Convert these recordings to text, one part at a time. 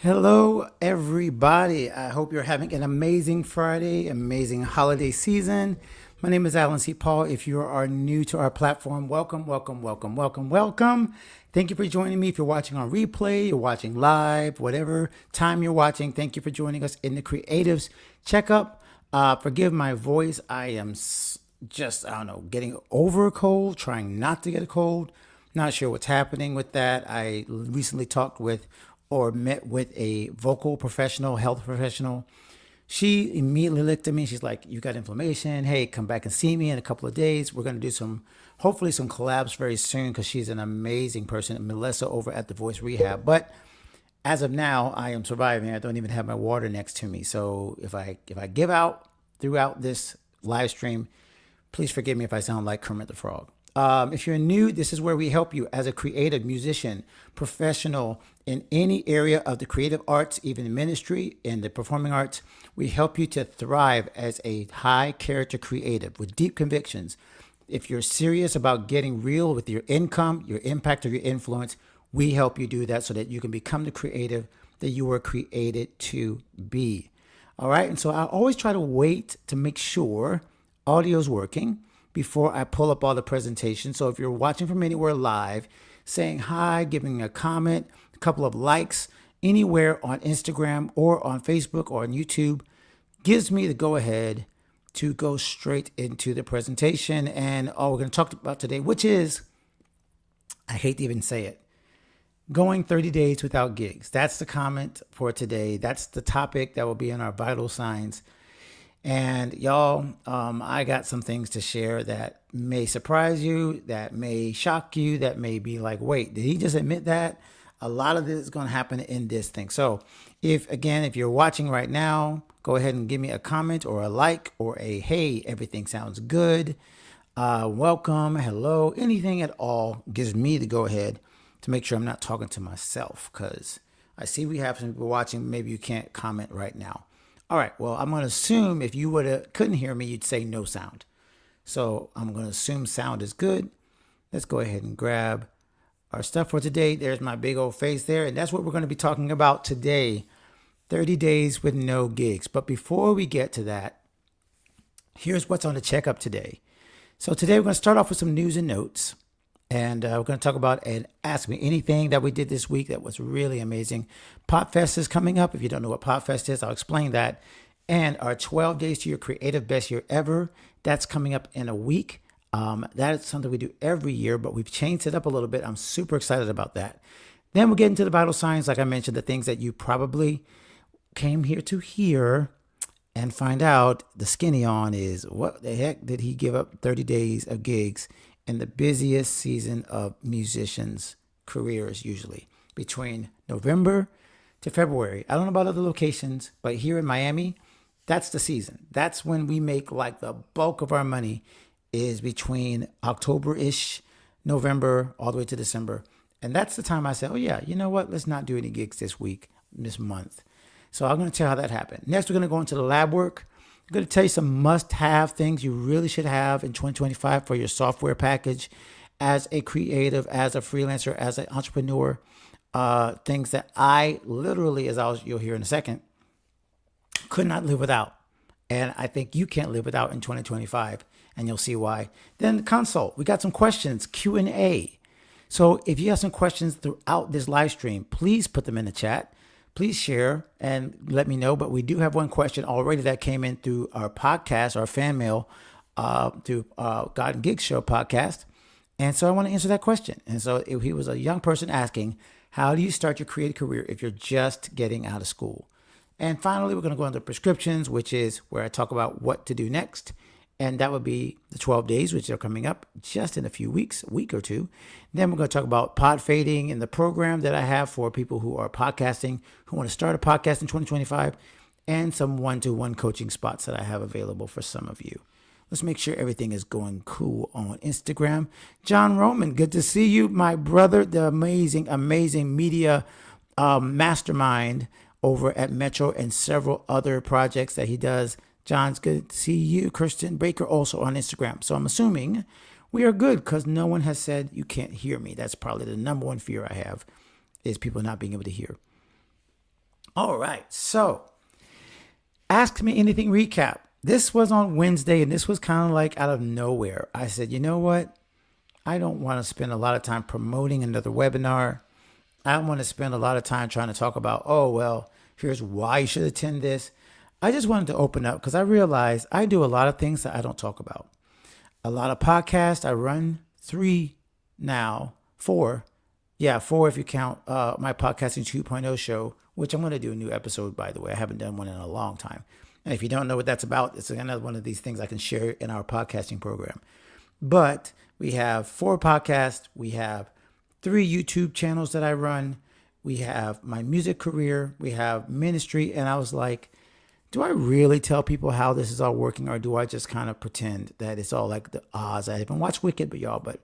Hello, everybody. I hope you're having an amazing Friday, amazing holiday season. My name is Alan C. Paul. If you are new to our platform, welcome, welcome, welcome, welcome, welcome. Thank you for joining me. If you're watching on replay, you're watching live, whatever time you're watching, thank you for joining us in the Creatives Checkup. Forgive my voice. I am just, I don't know, getting over a cold, trying not to get a cold. Not sure what's happening with that. I recently talked with or met with a vocal professional, health professional. She immediately looked at me. She's like, you got inflammation. Hey, come back and see me in a couple of days. We're going to do hopefully some collabs very soon because she's an amazing person, Melissa over at the Voice Rehab. But as of now, I am surviving. I don't even have my water next to me. So if I give out throughout this live stream, please forgive me if I sound like Kermit the Frog. If you're new, this is where we help you as a creative musician, professional in any area of the creative arts, even ministry, in the performing arts. We help you to thrive as a high character creative with deep convictions. If you're serious about getting real with your income, your impact, or your influence, we help you do that so that you can become the creative that you were created to be. All right. And so I always try to wait to make sure audio is working before I pull up all the presentations. So if you're watching from anywhere live, saying hi, giving a comment, a couple of likes, anywhere on Instagram or on Facebook or on YouTube, gives me the go ahead to go straight into the presentation and all we're going to talk about today, which is, I hate to even say it, going 30 days without gigs. That's the comment for today. That's the topic that will be in our vital signs. And y'all, I got some things to share that may surprise you, that may shock you, that may be like, wait, did he just admit that? A lot of this is going to happen in this thing. So if you're watching right now, go ahead and give me a comment or a like or a, hey, everything sounds good. Welcome, hello, anything at all gives me the go ahead to make sure I'm not talking to myself because I see we have some people watching. Maybe you can't comment right now. All right, well, I'm going to assume if you couldn't hear me, you'd say no sound. So I'm going to assume sound is good. Let's go ahead and grab our stuff for today. There's my big old face there. And that's what we're going to be talking about today. 30 days with no gigs. But before we get to that, here's what's on the checkup today. So today we're going to start off with some news and notes. And we're going to talk about and ask me anything that we did this week that was really amazing. PopFest is coming up. If you don't know what PopFest is, I'll explain that. And our 12 Days to Your Creative Best Year Ever, that's coming up in a week. That is something we do every year, but we've changed it up a little bit. I'm super excited about that. Then we'll get into the vital signs. Like I mentioned, the things that you probably came here to hear and find out the skinny on is what the heck did he give up 30 days of gigs in the busiest season of musicians' careers, usually between November to February. I don't know about other locations, but here in Miami, that's the season. That's when we make like the bulk of our money is between October-ish, November, all the way to December. And that's the time I said, oh yeah, you know what? Let's not do any gigs this month. So I'm going to tell you how that happened. Next, we're going to go into the lab work. I'm going to tell you some must-have things you really should have in 2025 for your software package as a creative, as a freelancer, as an entrepreneur. Things that I literally, you'll hear in a second, could not live without. And I think you can't live without in 2025, and you'll see why. Then the consult, we got some questions, Q&A. So if you have some questions throughout this live stream, please put them in the chat. Please share and let me know. But we do have one question already that came in through our podcast, our fan mail, through God and Gigs Show podcast. And so I want to answer that question. And so he was a young person asking, how do you start your creative career if you're just getting out of school? And finally, we're going to go into prescriptions, which is where I talk about what to do next. And that would be the 12 days, which are coming up just in a few weeks, a week or two. Then we're going to talk about pod fading and the program that I have for people who are podcasting, who want to start a podcast in 2025, and some one-to-one coaching spots that I have available for some of you. Let's make sure everything is going cool on Instagram. John Roman, good to see you, my brother, the amazing, amazing media mastermind over at Metro and several other projects that he does. John's good to see you. Kirsten Baker also on Instagram. So I'm assuming we are good because no one has said you can't hear me. That's probably the number one fear I have is people not being able to hear. All right. So Ask Me Anything recap. This was on Wednesday and this was kind of like out of nowhere. I said, you know what? I don't want to spend a lot of time promoting another webinar. I don't want to spend a lot of time trying to talk about, oh, well, here's why you should attend this. I just wanted to open up because I realized I do a lot of things that I don't talk about. A lot of podcasts. I run 3 now, 4. Yeah, 4 if you count my Podcasting 2.0 show, which I'm going to do a new episode, by the way. I haven't done one in a long time. And if you don't know what that's about, it's another one of these things I can share in our podcasting program. But we have 4 podcasts. We have 3 YouTube channels that I run. We have my music career. We have ministry. And I was like, do I really tell people how this is all working, or do I just kind of pretend that it's all like the Oz? I haven't watched Wicked, but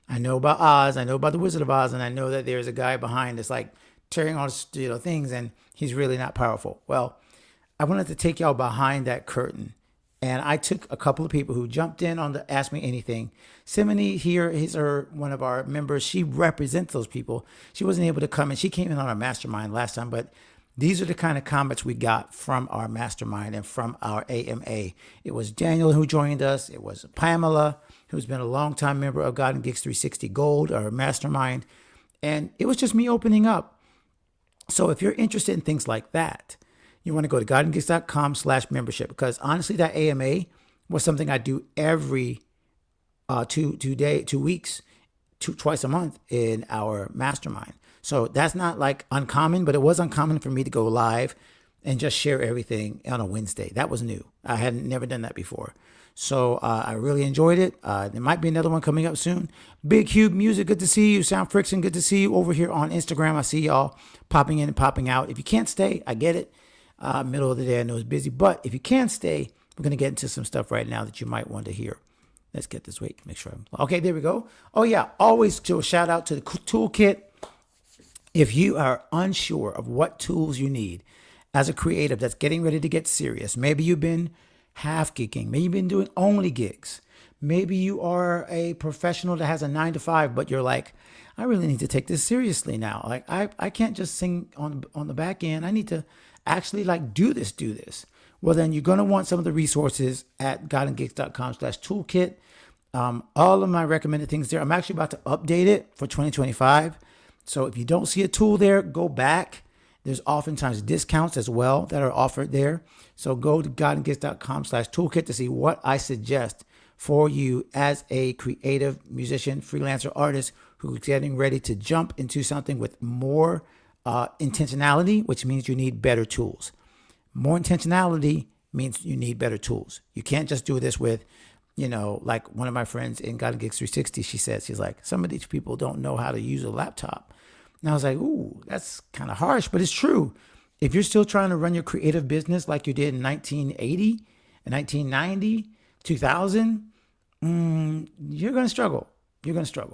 I know about Oz. I know about the Wizard of Oz, and I know that there's a guy behind that's like tearing all things, and he's really not powerful. Well, I wanted to take y'all behind that curtain. And I took a couple of people who jumped in on the Ask Me Anything. Simony here is one of our members. She represents those people. She wasn't able to come, and she came in on our mastermind last time. But these are the kind of comments we got from our mastermind and from our AMA. It was Daniel who joined us. It was Pamela, who's been a longtime member of God and Gigs 360 Gold, our mastermind. And it was just me opening up. So if you're interested in things like that, you want to go to godandgigs.com/membership, because honestly, that AMA was something I do every 2 weeks, twice a month in our mastermind. So that's not like uncommon, but it was uncommon for me to go live and just share everything on a Wednesday. That was new. I had never done that before. So I really enjoyed it. There might be another one coming up soon. Big Cube Music, good to see you. Sound Friction, good to see you over here on Instagram. I see y'all popping in and popping out. If you can't stay, I get it. Middle of the day, I know it's busy, but if you can stay, we're going to get into some stuff right now that you might want to hear. Let's get this. Wait, make sure. Okay, there we go. Oh yeah, always do a shout out to the toolkit. If you are unsure of what tools you need as a creative that's getting ready to get serious, maybe you've been half gigging, maybe you've been doing only gigs, maybe you are a professional that has a 9-to-5, but you're like, I really need to take this seriously now. Like I can't just sing on the back end. I need to actually like do this. Well, then you're going to want some of the resources at godandgigs.com/toolkit. All of my recommended things there. I'm actually about to update it for 2025. So if you don't see a tool there, go back. There's oftentimes discounts as well that are offered there. So go to godandgigs.com/toolkit to see what I suggest for you as a creative musician, freelancer, artist who's getting ready to jump into something with more intentionality, which means you need better tools. More intentionality means you need better tools. You can't just do this with, like one of my friends in God and Gigs 360, she's like, some of these people don't know how to use a laptop. And I was like, ooh, that's kind of harsh, but it's true. If you're still trying to run your creative business like you did in 1980, and 1990, 2000, you're going to struggle.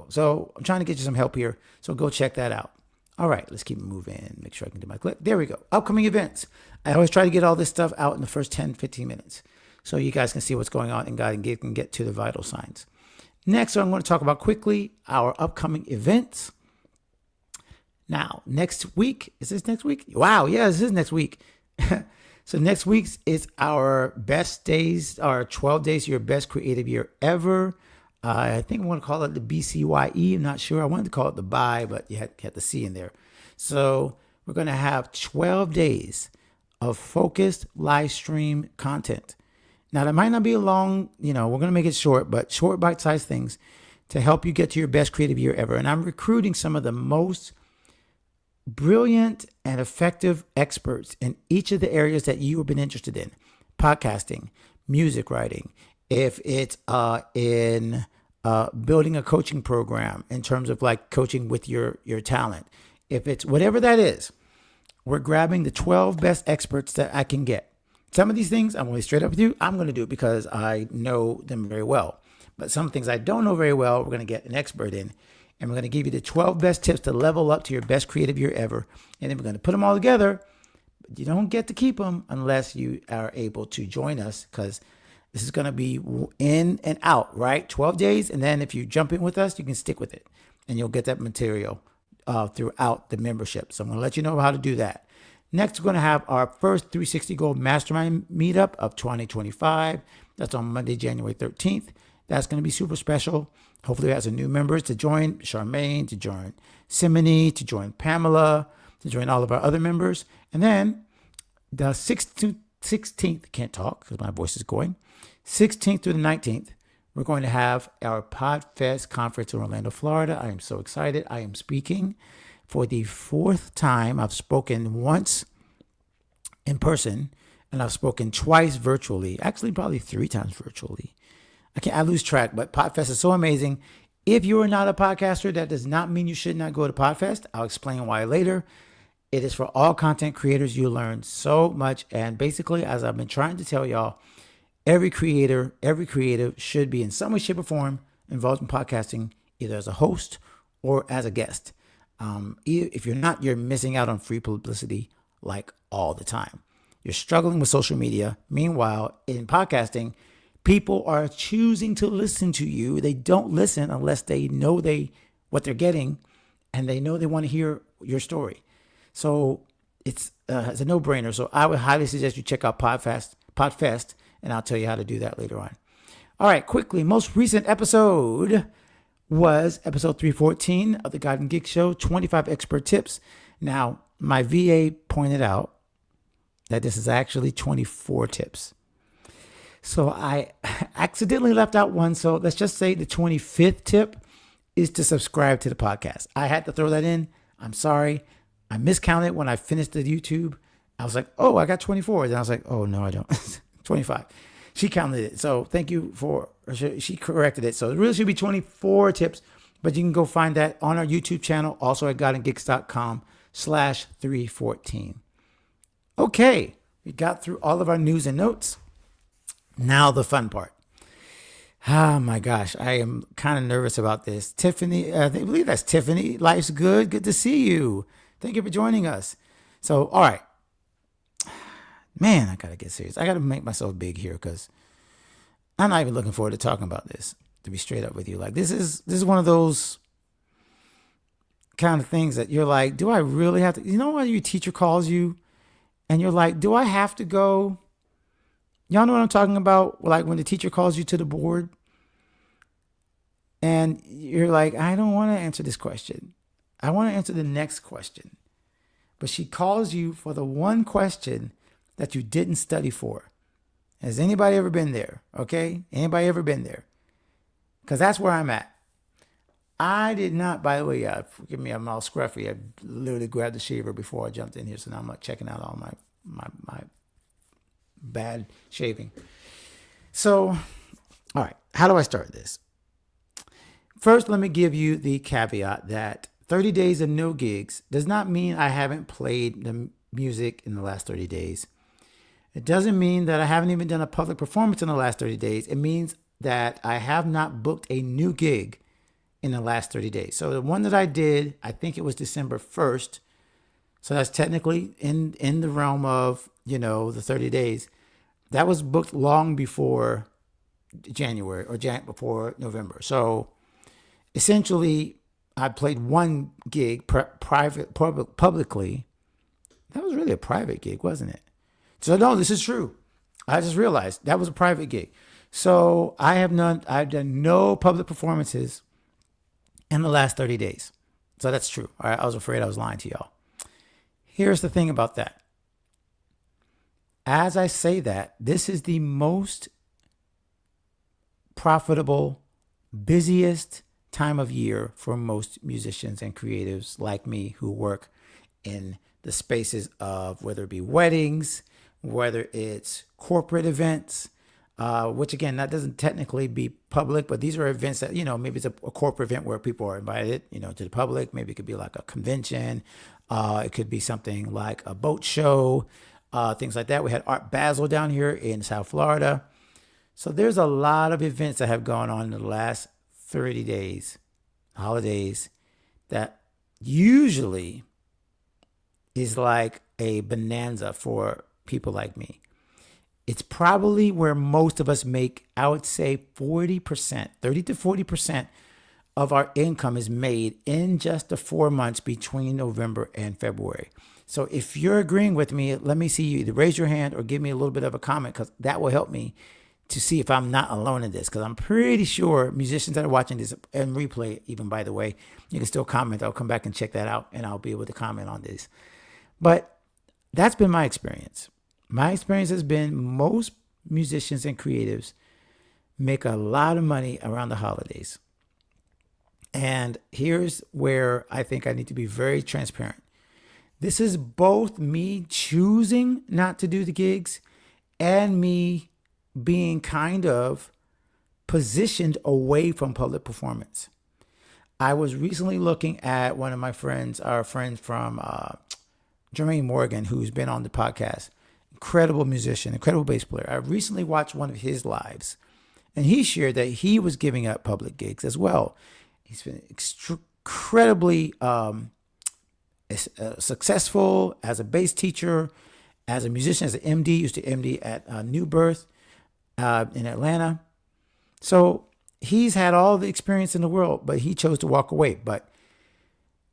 So I'm trying to get you some help here. So go check that out. All right, let's keep moving. Make sure I can do my clip. There we go. Upcoming events. I always try to get all this stuff out in the first 10, 15 minutes. so you guys can see what's going on and God can get to the vital signs. Next, I'm going to talk about quickly our upcoming events. Now, next week, is this next week? Wow, yeah, this is next week. So next week's is our best days, our 12 days, your best creative year ever. I think I want to call it the BCYE. I'm not sure. I wanted to call it the BY, but you had the C in there. So we're going to have 12 days of focused live stream content. Now, that might not be a long, we're going to make it short, but short bite-sized things to help you get to your best creative year ever. And I'm recruiting some of the most brilliant and effective experts in each of the areas that you have been interested in: podcasting, music writing, if it's in building a coaching program in terms of like coaching with your talent, if it's whatever that is, we're grabbing the 12 best experts that I can get. Some of these things, I'm going to be straight up with you, I'm going to do it because I know them very well. But some things I don't know very well, we're going to get an expert in. And we're going to give you the 12 best tips to level up to your best creative year ever. And then we're going to put them all together. But you don't get to keep them unless you are able to join us, because this is going to be in and out, right? 12 days. And then if you jump in with us, you can stick with it. And you'll get that material throughout the membership. So I'm going to let you know how to do that. Next, we're going to have our first 360 Gold Mastermind meetup of 2025. That's on Monday, January 13th. That's going to be super special. Hopefully, we have some new members to join Charmaine, to join Simony, to join Pamela, to join all of our other members. And then the 16th, can't talk because my voice is going, 16th through the 19th, we're going to have our PodFest conference in Orlando, Florida. I am so excited. I am speaking for the 4th time. I've spoken once in person, and I've spoken twice virtually, actually probably 3 times virtually. I lose track, but PodFest is so amazing. If you are not a podcaster, that does not mean you should not go to PodFest. I'll explain why later. It is for all content creators. You learn so much. And basically, as I've been trying to tell y'all, every creator, every creative should be in some way, shape, or form involved in podcasting, either as a host or as a guest. If you're not, you're missing out on free publicity like all the time. You're struggling with social media. Meanwhile, in podcasting, people are choosing to listen to you. They don't listen unless they know what they're getting, and they know they want to hear your story. So it's a no-brainer. So I would highly suggest you check out PodFest, and I'll tell you how to do that later on. All right, quickly, most recent episode was episode 314 of the God and Geek Show, 25 expert tips. Now, my VA pointed out that this is actually 24 tips. So I accidentally left out one. So let's just say the 25th tip is to subscribe to the podcast. I had to throw that in. I'm sorry. I miscounted when I finished the YouTube. I was like, oh, I got 24. Then I was like, oh, no, I don't. 25. She counted it. So thank you she corrected it. So it really should be 24 tips, but you can go find that on our YouTube channel, also at godandgeeks.com/314. Okay. We got through all of our news and notes. Now the fun part. Oh my gosh, I am kind of nervous about this. Tiffany, I believe that's Tiffany. Life's good. Good to see you. Thank you for joining us. So, all right. Man, I got to get serious. I got to make myself big here because I'm not even looking forward to talking about this, to be straight up with you. Like, this is one of those kind of things that you're like, do I really have to? You know when your teacher calls you and you're like, do I have to go? Y'all know what I'm talking about? Like when the teacher calls you to the board and you're like, I don't want to answer this question. I want to answer the next question. But she calls you for the one question that you didn't study for. Has anybody ever been there? Okay? Anybody ever been there? Because that's where I'm at. I did not, by the way, forgive me, I'm all scruffy. I literally grabbed the shaver before I jumped in here. So now I'm like checking out all my bad shaving. So, all right, how do I start this? First, let me give you the caveat that 30 days of no gigs does not mean I haven't played the music in the last 30 days. It doesn't mean that I haven't even done a public performance in the last 30 days. It means that I have not booked a new gig in the last 30 days. So the one that I did, I think it was December 1st. So that's technically in the realm of, the 30 days. That was booked long before January or before November. So essentially, I played one gig publicly. That was really a private gig, wasn't it? So no, this is true. I just realized that was a private gig. So I've done no public performances in the last 30 days. So that's true. All right, I was afraid I was lying to y'all. Here's the thing about that. As I say that, this is the most profitable, busiest time of year for most musicians and creatives like me who work in the spaces of whether it be weddings, whether it's corporate events, which again, that doesn't technically be public, but these are events that, maybe it's a corporate event where people are invited, to the public. Maybe it could be like a convention. It could be something like a boat show, things like that. We had Art Basel down here in South Florida. So there's a lot of events that have gone on in the last 30 days, holidays, that usually is like a bonanza for people like me. It's probably where most of us make, I would say 40%, 30 to 40% of our income is made in just the 4 months between November and February. So if you're agreeing with me, let me see you either raise your hand or give me a little bit of a comment, because that will help me to see if I'm not alone in this. Because I'm pretty sure musicians that are watching this and replay, even by the way, you can still comment. I'll come back and check that out and I'll be able to comment on this. But that's been my experience. My experience has been most musicians and creatives make a lot of money around the holidays. And here's where I think I need to be very transparent. This is both me choosing not to do the gigs and me being kind of positioned away from public performance. I was recently looking at one of my friends, our friend from Jermaine Morgan, who's been on the podcast. Incredible musician, incredible bass player. I recently watched one of his lives, and he shared that he was giving up public gigs as well. He's been incredibly successful as a bass teacher, as a musician, as an MD. Used to MD at New Birth in Atlanta. So he's had all the experience in the world, but he chose to walk away. But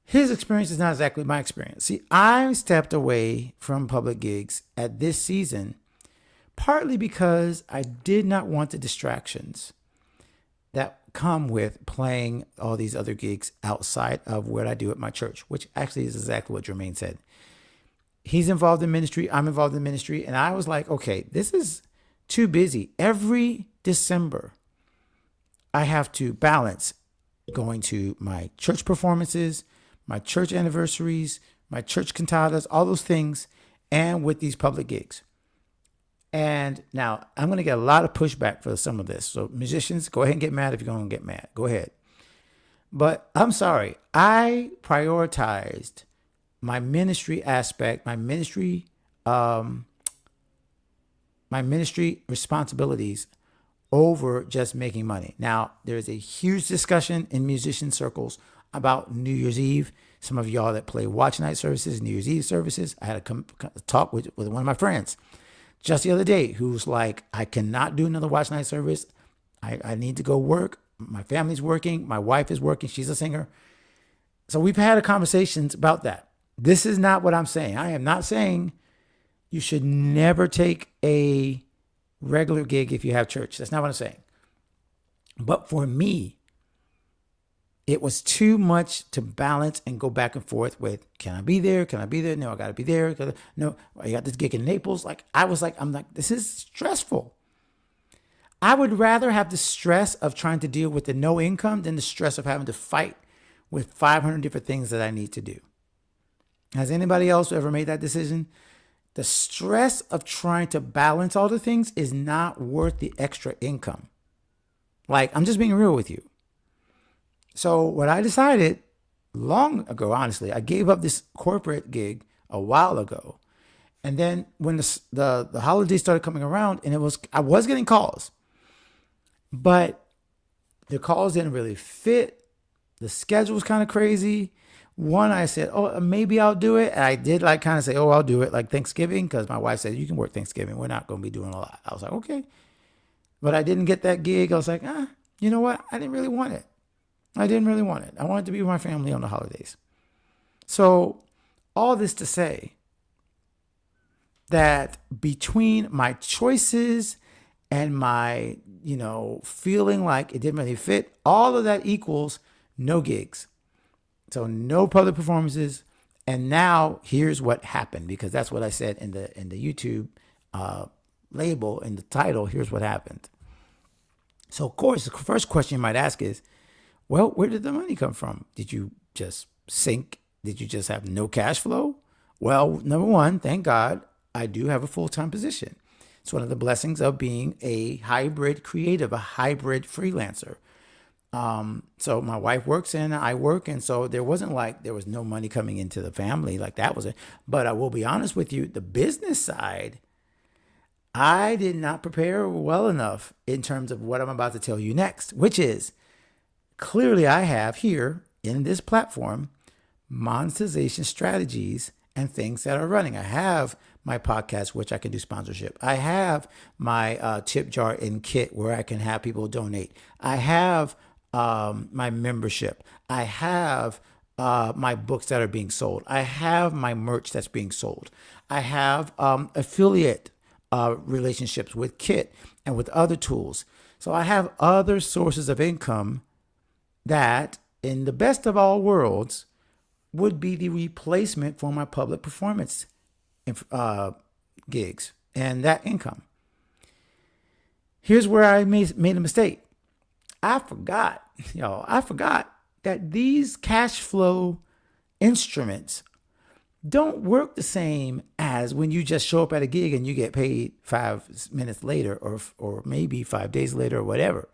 his experience is not exactly my experience. See, I stepped away from public gigs at this season, partly because I did not want the distractions that come with playing all these other gigs outside of what I do at my church, which actually is exactly what Jermaine said. He's involved in ministry. I'm involved in ministry. And I was like, okay, this is too busy. Every December, I have to balance going to my church performances, my church anniversaries, my church cantatas, all those things, and with these public gigs. And now I'm going to get a lot of pushback for some of this. So musicians, go ahead and get mad if you're going to get mad. Go ahead. But I'm sorry. I prioritized my ministry aspect, my ministry responsibilities over just making money. Now, there's a huge discussion in musician circles about New Year's Eve. Some of y'all that play watch night services, New Year's Eve services. I had a talk with one of my friends just the other day who's like, I cannot do another watch night service. I need to go work. My family's working. My wife is working. She's a singer. So we've had conversations about that. This is not what I'm saying. I am not saying you should never take a regular gig if you have church. That's not what I'm saying. But for me, it was too much to balance and go back and forth with, can I be there? Can I be there? No, I got to be there. No, I got this gig in Naples. I'm like, this is stressful. I would rather have the stress of trying to deal with the no income than the stress of having to fight with 500 different things that I need to do. Has anybody else ever made that decision? The stress of trying to balance all the things is not worth the extra income. Like, I'm just being real with you. So what I decided long ago, honestly, I gave up this corporate gig a while ago. And then when the holidays started coming around, and I was getting calls, but the calls didn't really fit. The schedule was kind of crazy. One, I said, oh, maybe I'll do it. And I did like kind of say, oh, I'll do it like Thanksgiving, because my wife said, you can work Thanksgiving. We're not going to be doing a lot. I was like, okay. But I didn't get that gig. I was like, you know what? I didn't really want it. I didn't really want it. I wanted to be with my family on the holidays. So all this to say that between my choices and my, feeling like it didn't really fit, all of that equals no gigs. So no public performances. And now here's what happened, because that's what I said in the YouTube label, in the title. Here's what happened. So of course, the first question you might ask is, well, where did the money come from? Did you just sink? Did you just have no cash flow? Well, number one, thank God, I do have a full-time position. It's one of the blessings of being a hybrid creative, a hybrid freelancer. So my wife works and I work. And so there wasn't like there was no money coming into the family. Like that was it. But I will be honest with you, the business side, I did not prepare well enough in terms of what I'm about to tell you next, which is clearly I have here in this platform monetization strategies and things that are running. I have my podcast, which I can do sponsorship. I have my tip jar and kit where I can have people donate. I have my membership. I have my books that are being sold. I have my merch that's being sold. I have affiliate relationships with Kit and with other tools. So I have other sources of income that, in the best of all worlds, would be the replacement for my public performance gigs and that income. Here's where I made a mistake. I forgot that these cash flow instruments don't work the same as when you just show up at a gig and you get paid 5 minutes later or maybe 5 days later or whatever.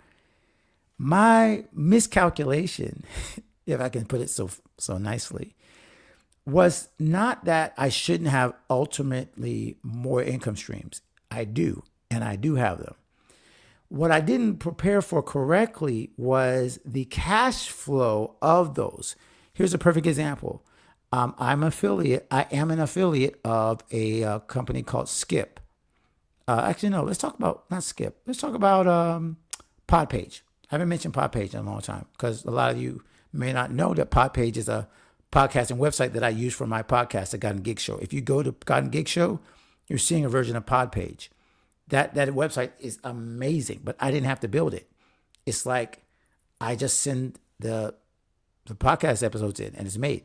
My miscalculation, if I can put it so nicely, was not that I shouldn't have ultimately more income streams. I do, and I do have them. What I didn't prepare for correctly was the cash flow of those. Here's a perfect example. I am an affiliate of a company called Skip. Actually, no, let's talk about, not Skip. Let's talk about Podpage. I haven't mentioned Podpage in a long time because a lot of you may not know that Podpage is a podcasting website that I use for my podcast, The God and Gig Show. If you go to God and Gig Show, you're seeing a version of Podpage. That website is amazing, but I didn't have to build it. It's like I just send the podcast episodes in and it's made.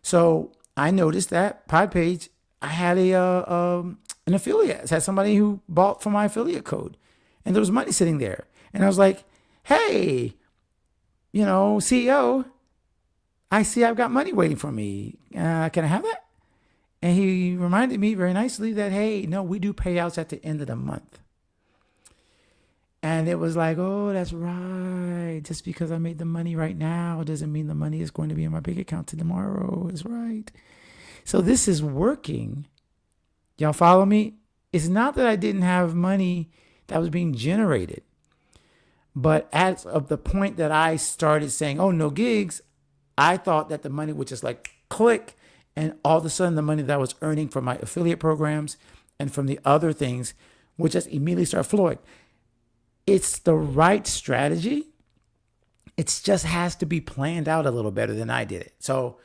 So I noticed that Podpage, I had an affiliate. I had somebody who bought for my affiliate code, and there was money sitting there. And I was like, hey, CEO, I see I've got money waiting for me. Can I have that? And he reminded me very nicely that, hey, no, we do payouts at the end of the month. And it was like, oh, that's right. Just because I made the money right now doesn't mean the money is going to be in my bank account tomorrow. Is right. So this is working. Y'all follow me? It's not that I didn't have money that was being generated. But as of the point that I started saying, oh, no gigs, I thought that the money would just like click. And all of a sudden, the money that I was earning from my affiliate programs and from the other things would just immediately start flowing. It's the right strategy. It just has to be planned out a little better than I did it. So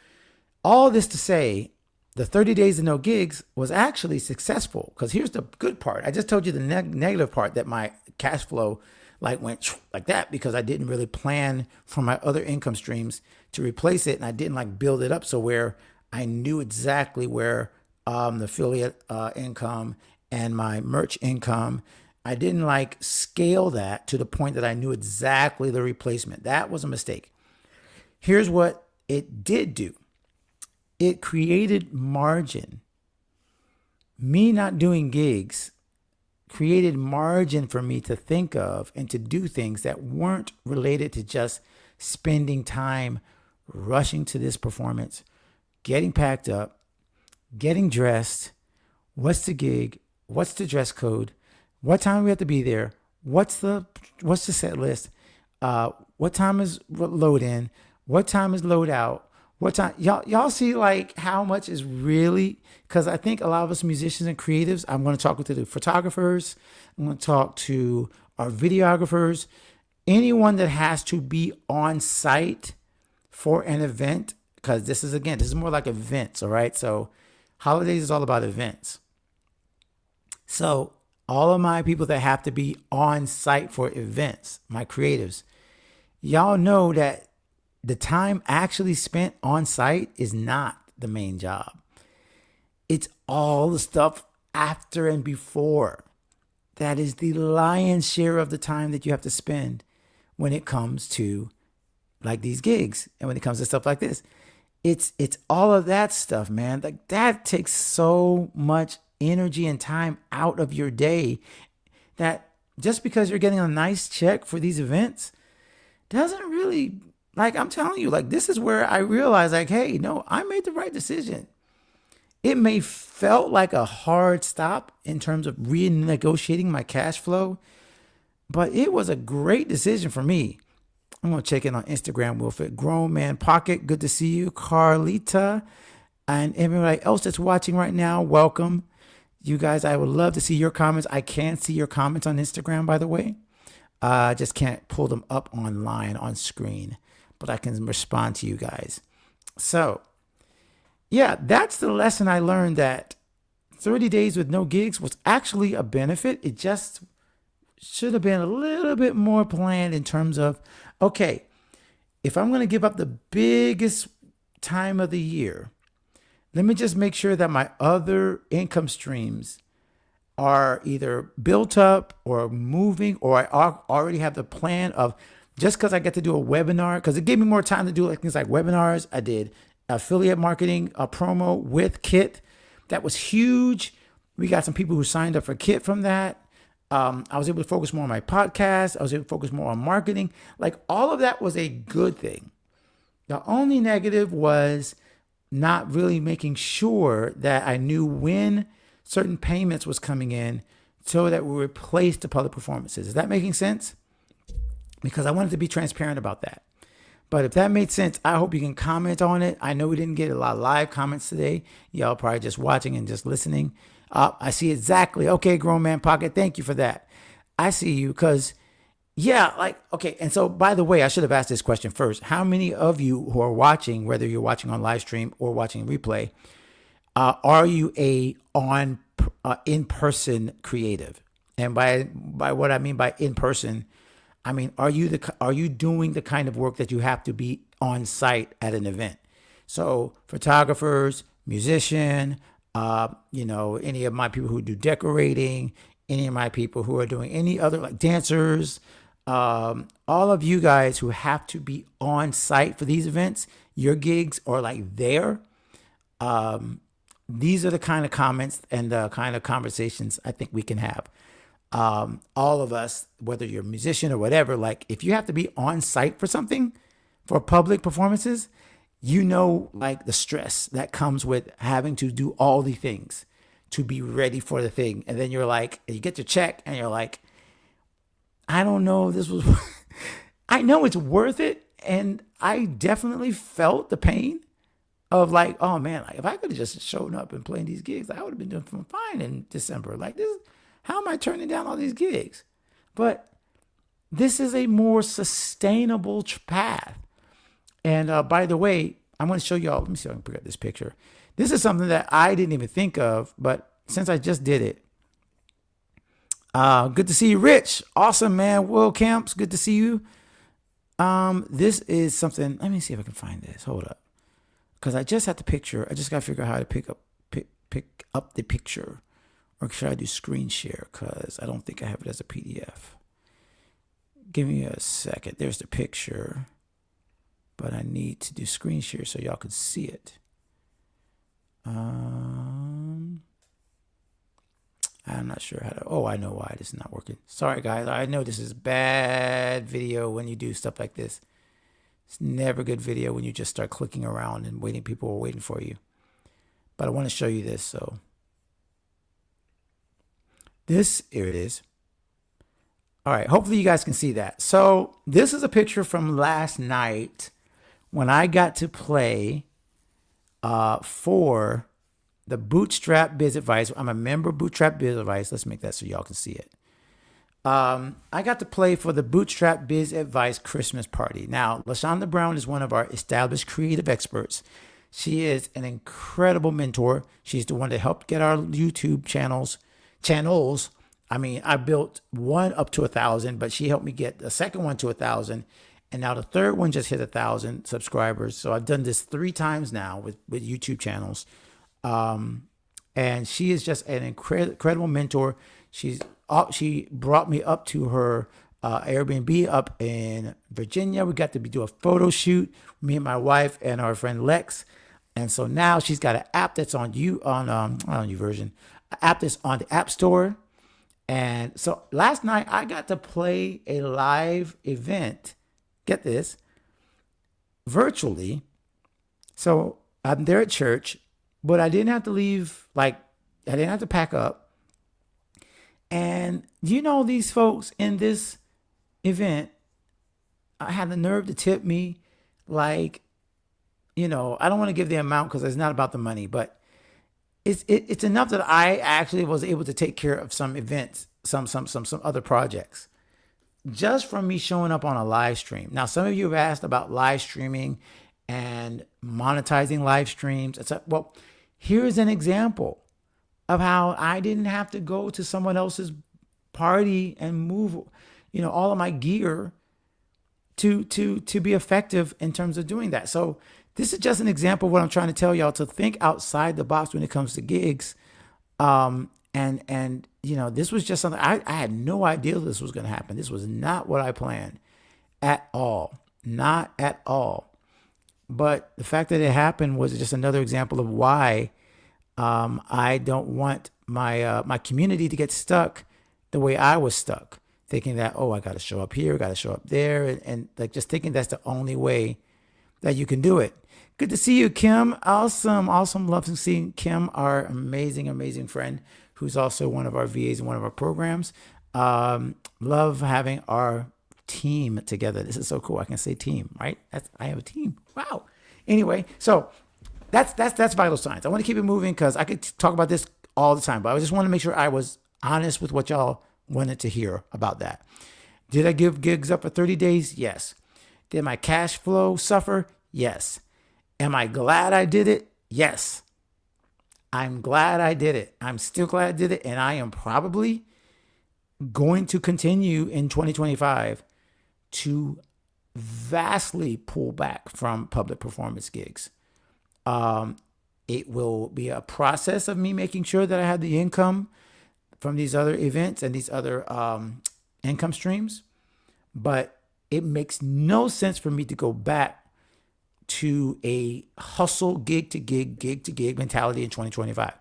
all this to say, the 30 days of no gigs was actually successful, because here's the good part. I just told you the negative part, that my cash flow went like that because I didn't really plan for my other income streams to replace it. And I didn't build it up so where I knew exactly where the affiliate income and my merch income, I didn't scale that to the point that I knew exactly the replacement. That was a mistake. Here's what it did do. It created margin. Me not doing gigs created margin for me to think of and to do things that weren't related to just spending time rushing to this performance, getting packed up, getting dressed. What's the gig? What's the dress code? What time we have to be there? What's the set list? What time is load in? What time is load out? What time y'all see like how much is really, because I think a lot of us musicians and creatives, I'm going to talk to the photographers, I'm going to talk to our videographers, anyone that has to be on site for an event, because this is more like events, all right? So holidays is all about events. So all of my people that have to be on site for events, my creatives, y'all know that the time actually spent on site is not the main job. It's all the stuff after and before. That is the lion's share of the time that you have to spend when it comes to like these gigs and when it comes to stuff like this. It's all of that stuff, man. Like that takes so much energy and time out of your day that just because you're getting a nice check for these events doesn't really, like, I'm telling you, like, this is where I realized, like, hey, no, I made the right decision. It may felt like a hard stop in terms of renegotiating my cash flow, but it was a great decision for me. I'm gonna check in on Instagram, Wilfred. Grown Man Pocket, good to see you. Carlita and everybody else that's watching right now, welcome. You guys, I would love to see your comments. I can see your comments on Instagram, by the way. I just can't pull them up online on screen, but I can respond to you guys. So, yeah, that's the lesson I learned, that 30 days with no gigs was actually a benefit. It just should have been a little bit more planned in terms of, okay, if I'm going to give up the biggest time of the year, let me just make sure that my other income streams are either built up or moving, or I already have the plan of, just because I get to do a webinar, because it gave me more time to do like things like webinars. I did affiliate marketing, a promo with Kit. That was huge. We got some people who signed up for Kit from that. I was able to focus more on my podcast. I was able to focus more on marketing. Like all of that was a good thing. The only negative was not really making sure that I knew when certain payments was coming in so that we replaced the public performances. Is that making sense? Because I wanted to be transparent about that. But if that made sense, I hope you can comment on it. I know we didn't get a lot of live comments today. Y'all probably just watching and just listening. I see exactly. Okay, Grown Man Pocket, thank you for that. I see you because, yeah, like, okay. And so, by the way, I should have asked this question first. How many of you who are watching, whether you're watching on live stream or watching replay, are you a in-person creative? And by what I mean by in-person, I mean, are you doing the kind of work that you have to be on site at an event? So photographers, musician, any of my people who do decorating, any of my people who are doing any other like dancers, all of you guys who have to be on site for these events, your gigs are like there. These are the kind of comments and the kind of conversations I think we can have. All of us, whether you're a musician or whatever, like if you have to be on site for something, for public performances, like the stress that comes with having to do all the things to be ready for the thing. And then you're like, you get your check and you're like, I don't know if this was, I know it's worth it. And I definitely felt the pain of like, oh man, like if I could have just shown up and played these gigs, I would have been doing fine in December. Like this, how am I turning down all these gigs? But this is a more sustainable path. And by the way, I'm going to show y'all. Let me see if I can pick up this picture. This is something that I didn't even think of, but since I just did it, good to see you, Rich. Awesome, man. Will Camps, good to see you. This is something. Let me see if I can find this. Hold up, because I just had the picture. I just got to figure out how to pick up the picture, or should I do screen share? Because I don't think I have it as a PDF. Give me a second. There's the picture. But I need to do screen share so y'all can see it. I'm not sure how to. Oh, I know why this is not working. Sorry, guys. I know this is bad video when you do stuff like this. It's never good video when you just start clicking around and waiting. People are waiting for you. But I want to show you this. So here it is. All right. Hopefully you guys can see that. So this is a picture from last night when I got to play for the Bootstrap Biz Advice. I'm a member of Bootstrap Biz Advice. Let's make that so y'all can see it. I got to play for the Bootstrap Biz Advice Christmas party. Now, LaShonda Brown is one of our established creative experts. She is an incredible mentor. She's the one that helped get our YouTube channels. I mean, I built one up to 1,000, but she helped me get the second one to 1,000. And now the third one just hit 1,000 subscribers. So I've done this 3 times now with YouTube channels. And she is just an incredible mentor. She brought me up to her Airbnb up in Virginia. We got to do a photo shoot, me and my wife and our friend Lex. And so now she's got an app that's on YouVersion, an app that's on the App Store. And so last night I got to play a live event. Get this, virtually. So I'm there at church, but I didn't have to leave. I didn't have to pack up. And these folks in this event, I had the nerve to tip me I don't want to give the amount because it's not about the money, but it's enough that I actually was able to take care of some events, some other projects, just from me showing up on a live stream. Now, some of you have asked about live streaming and monetizing live streams. Well, here's an example of how I didn't have to go to someone else's party and move, all of my gear to be effective in terms of doing that. So this is just an example of what I'm trying to tell y'all, to think outside the box when it comes to gigs. This was just something I had no idea this was going to happen. This was not what I planned at all. Not at all. But the fact that it happened was just another example of why I don't want my community to get stuck the way I was stuck, thinking that, I got to show up here, got to show up there, and just thinking that's the only way that you can do it. Good to see you, Kim. Awesome. Love to see Kim, our amazing friend, who's also one of our VAs in one of our programs. Love having our team together. This is so cool. I can say team, right? I have a team. Wow. Anyway, so that's vital signs. I want to keep it moving because I could talk about this all the time, but I just want to make sure I was honest with what y'all wanted to hear about that. Did I give gigs up for 30 days? Yes. Did my cash flow suffer? Yes. Am I glad I did it? Yes. I'm glad I did it. I'm still glad I did it. And I am probably going to continue in 2025 to vastly pull back from public performance gigs. It will be a process of me making sure that I have the income from these other events and these other income streams. But it makes no sense for me to go back to a hustle gig to gig mentality in 2025.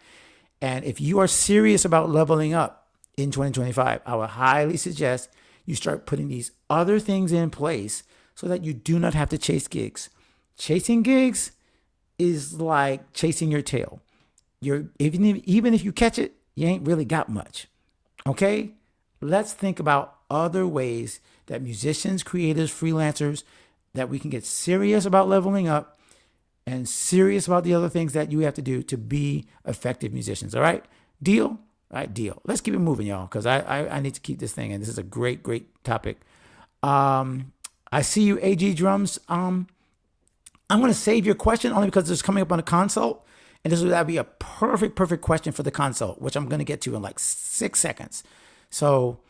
And if you are serious about leveling up in 2025, I would highly suggest you start putting these other things in place so that you do not have to chase gigs. Chasing gigs is like chasing your tail. Even if you catch it, you ain't really got much. Okay? Let's think about other ways that musicians, creators, freelancers, that we can get serious about leveling up and serious about the other things that you have to do to be effective musicians. All right? Deal? All right, deal. Let's keep it moving, y'all, because I need to keep this thing, and this is a great topic. I see you, AG Drums. I'm going to save your question only because it's coming up on a consult, and this would be a perfect question for the consult, which I'm going to get to in like 6 seconds. So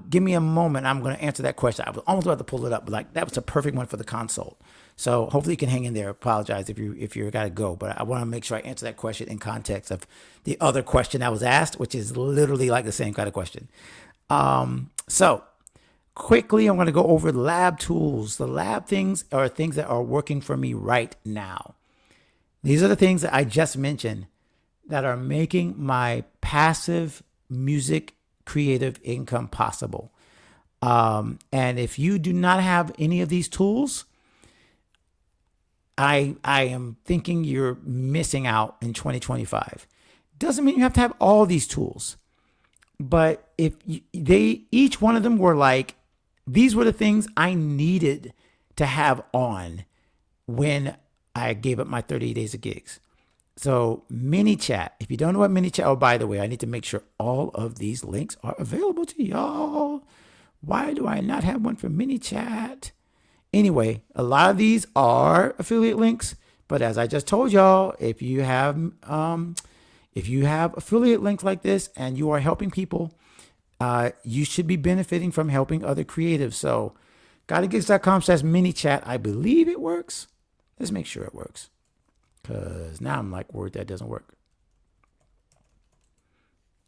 give me a moment. I'm going to answer that question. I was almost about to pull it up, but that was a perfect one for the consult. So hopefully you can hang in there. Apologize if you got to go, but I want to make sure I answer that question in context of the other question that was asked, which is literally like the same kind of question. So quickly, I'm going to go over the lab tools. The lab things are things that are working for me right now. These are the things that I just mentioned that are making my passive music creative income possible. And if you do not have any of these tools, I am thinking you're missing out in 2025. Doesn't mean you have to have all these tools, but if each one of them were like, these were the things I needed to have on when I gave up my 30 days of gigs. So mini chat, if you don't know what mini chat, oh, by the way, I need to make sure all of these links are available to y'all. Why do I not have one for mini chat? Anyway, a lot of these are affiliate links, but as I just told y'all, if you have affiliate links like this and you are helping people, you should be benefiting from helping other creatives. So gottogigs.com/mini chat. I believe it works. Let's make sure it works. Because now I'm like worried that doesn't work.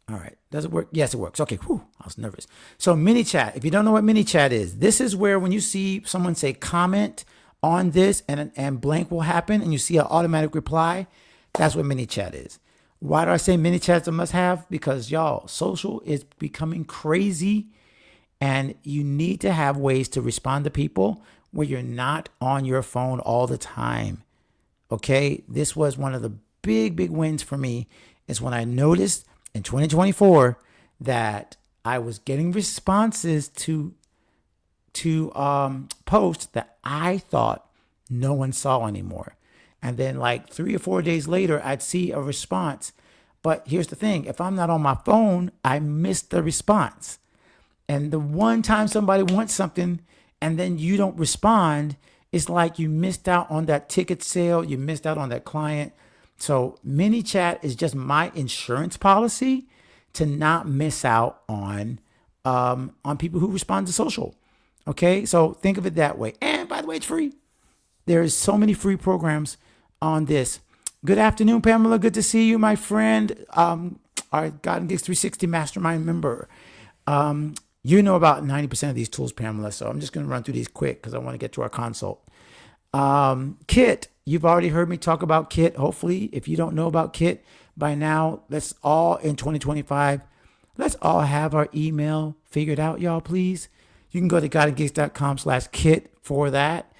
All right. Does it work? Yes, it works. Okay. Whew, I was nervous. So mini chat. If you don't know what mini chat is, this is where when you see someone say comment on this and blank will happen and you see an automatic reply, that's what mini chat is. Why do I say mini chat's a must have? Because y'all, social is becoming crazy and you need to have ways to respond to people where you're not on your phone all the time. Okay. This was one of the big wins for me is when I noticed in 2024 that I was getting responses to posts that I thought no one saw anymore. And then like 3 or 4 days later, I'd see a response. But here's the thing. If I'm not on my phone, I miss the response. And the one time somebody wants something and then you don't respond, it's like you missed out on that ticket sale. You missed out on that client. So mini chat is just my insurance policy to not miss out on people who respond to social. Okay, so think of it that way. And by the way, it's free. There's so many free programs on this. Good afternoon, Pamela. Good to see you, my friend. Our God and Gigs 360 Mastermind member. You know about 90% of these tools, Pamela. So I'm just going to run through these quick because I want to get to our consult. Kit, you've already heard me talk about Kit. Hopefully, if you don't know about Kit by now, let's all in 2025, let's all have our email figured out, y'all, please. You can go to gottogigs.com/kit for that.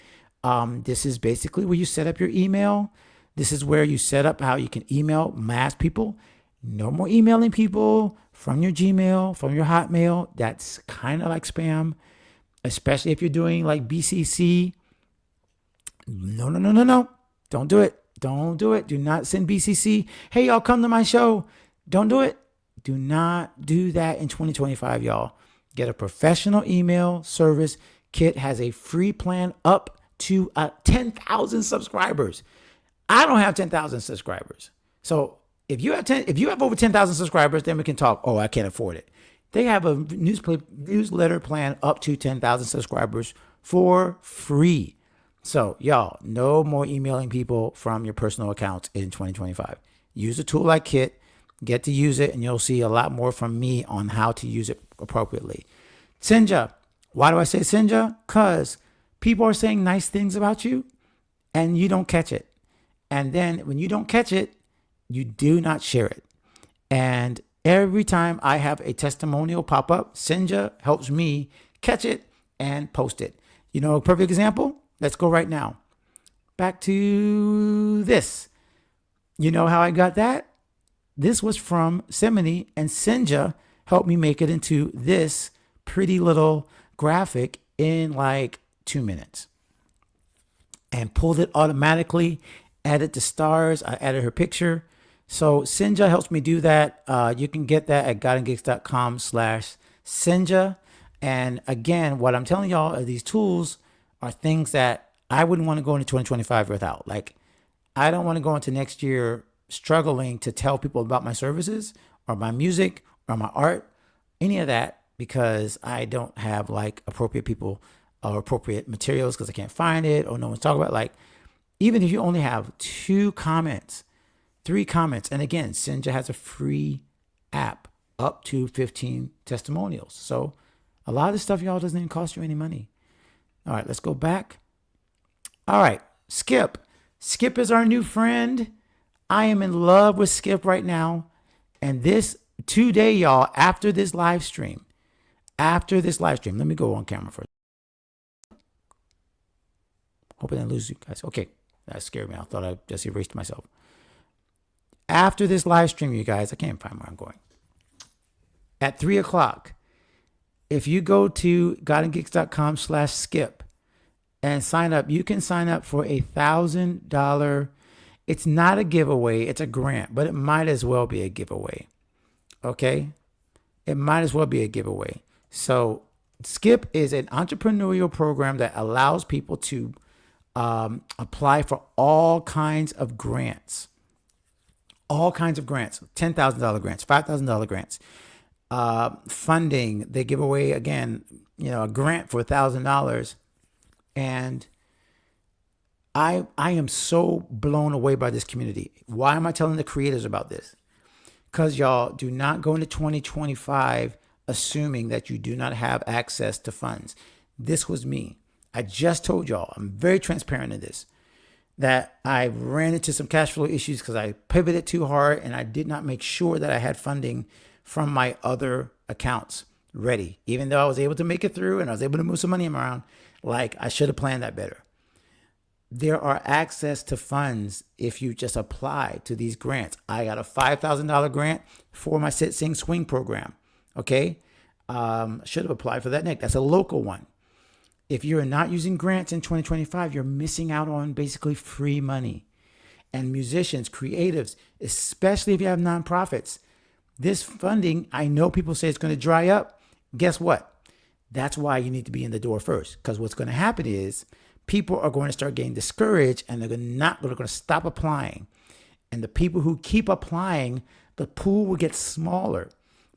This is basically where you set up your email. This is where you set up how you can email mass people. No more emailing people from your Gmail, from your Hotmail. That's kind of like spam, especially if you're doing like BCC. No. Don't do it. Don't do it. Do not send BCC. Hey, y'all, come to my show. Don't do it. Do not do that in 2025, y'all. Get a professional email service. Kit has a free plan up to 10,000 subscribers. I don't have 10,000 subscribers. So if you have over 10,000 subscribers, then we can talk. Oh, I can't afford it. They have a newsletter plan up to 10,000 subscribers for free. So y'all, no more emailing people from your personal accounts in 2025. Use a tool like Kit, get to use it, and you'll see a lot more from me on how to use it appropriately. Sinja. Why do I say Sinja? Because people are saying nice things about you and you don't catch it. And then when you don't catch it, you do not share it. And every time I have a testimonial pop up, Sinja helps me catch it and post it. You know, a perfect example? Let's go right now. Back to this. You know how I got that? This was from Semini, and Sinja helped me make it into this pretty little graphic in like 2 minutes. And pulled it automatically, added the stars. I added her picture. So Sinja helps me do that. You can get that at gottogigs.com/Sinja. And again, what I'm telling y'all are these tools are things that I wouldn't want to go into 2025 without. Like, I don't want to go into next year struggling to tell people about my services or my music or my art, any of that, because I don't have like appropriate people or appropriate materials because I can't find it or no one's talking about. Like, even if you only have 2 comments, 3 comments, and again, Sinja has a free app up to 15 testimonials. So a lot of this stuff, y'all, doesn't even cost you any money. All right, let's go back. All right, Skip. Skip is our new friend. I am in love with Skip right now. And this today, y'all, after this live stream, let me go on camera first. Hope I didn't lose you guys. Okay, that scared me. I thought I just erased myself. After this live stream, you guys, I can't find where I'm going. At 3 o'clock, if you go to gottogigs.com/skip, and sign up. You can sign up for $1,000. It's not a giveaway, it's a grant, but it might as well be a giveaway. Okay? It might as well be a giveaway. So, Skip is an entrepreneurial program that allows people to apply for all kinds of grants. All kinds of grants, $10,000 grants, $5,000 grants, funding. They give away, again, a grant for $1,000. And I am so blown away by this community. Why am I telling the creators about this? Because y'all do not go into 2025 assuming that you do not have access to funds. This was me. I just told y'all, I'm very transparent in this, that I ran into some cash flow issues because I pivoted too hard and I did not make sure that I had funding from my other accounts ready. Even though I was able to make it through and I was able to move some money around, like I should have planned that better. There are access to funds if you just apply to these grants. I got a $5,000 grant for my Sit Sing Swing program. Okay. Should have applied for that, Nick. That's a local one. If you're not using grants in 2025, you're missing out on basically free money. And musicians, creatives, especially if you have nonprofits, this funding, I know people say it's going to dry up. Guess what? That's why you need to be in the door first. Because what's going to happen is people are going to start getting discouraged and they're going to stop applying. And the people who keep applying, the pool will get smaller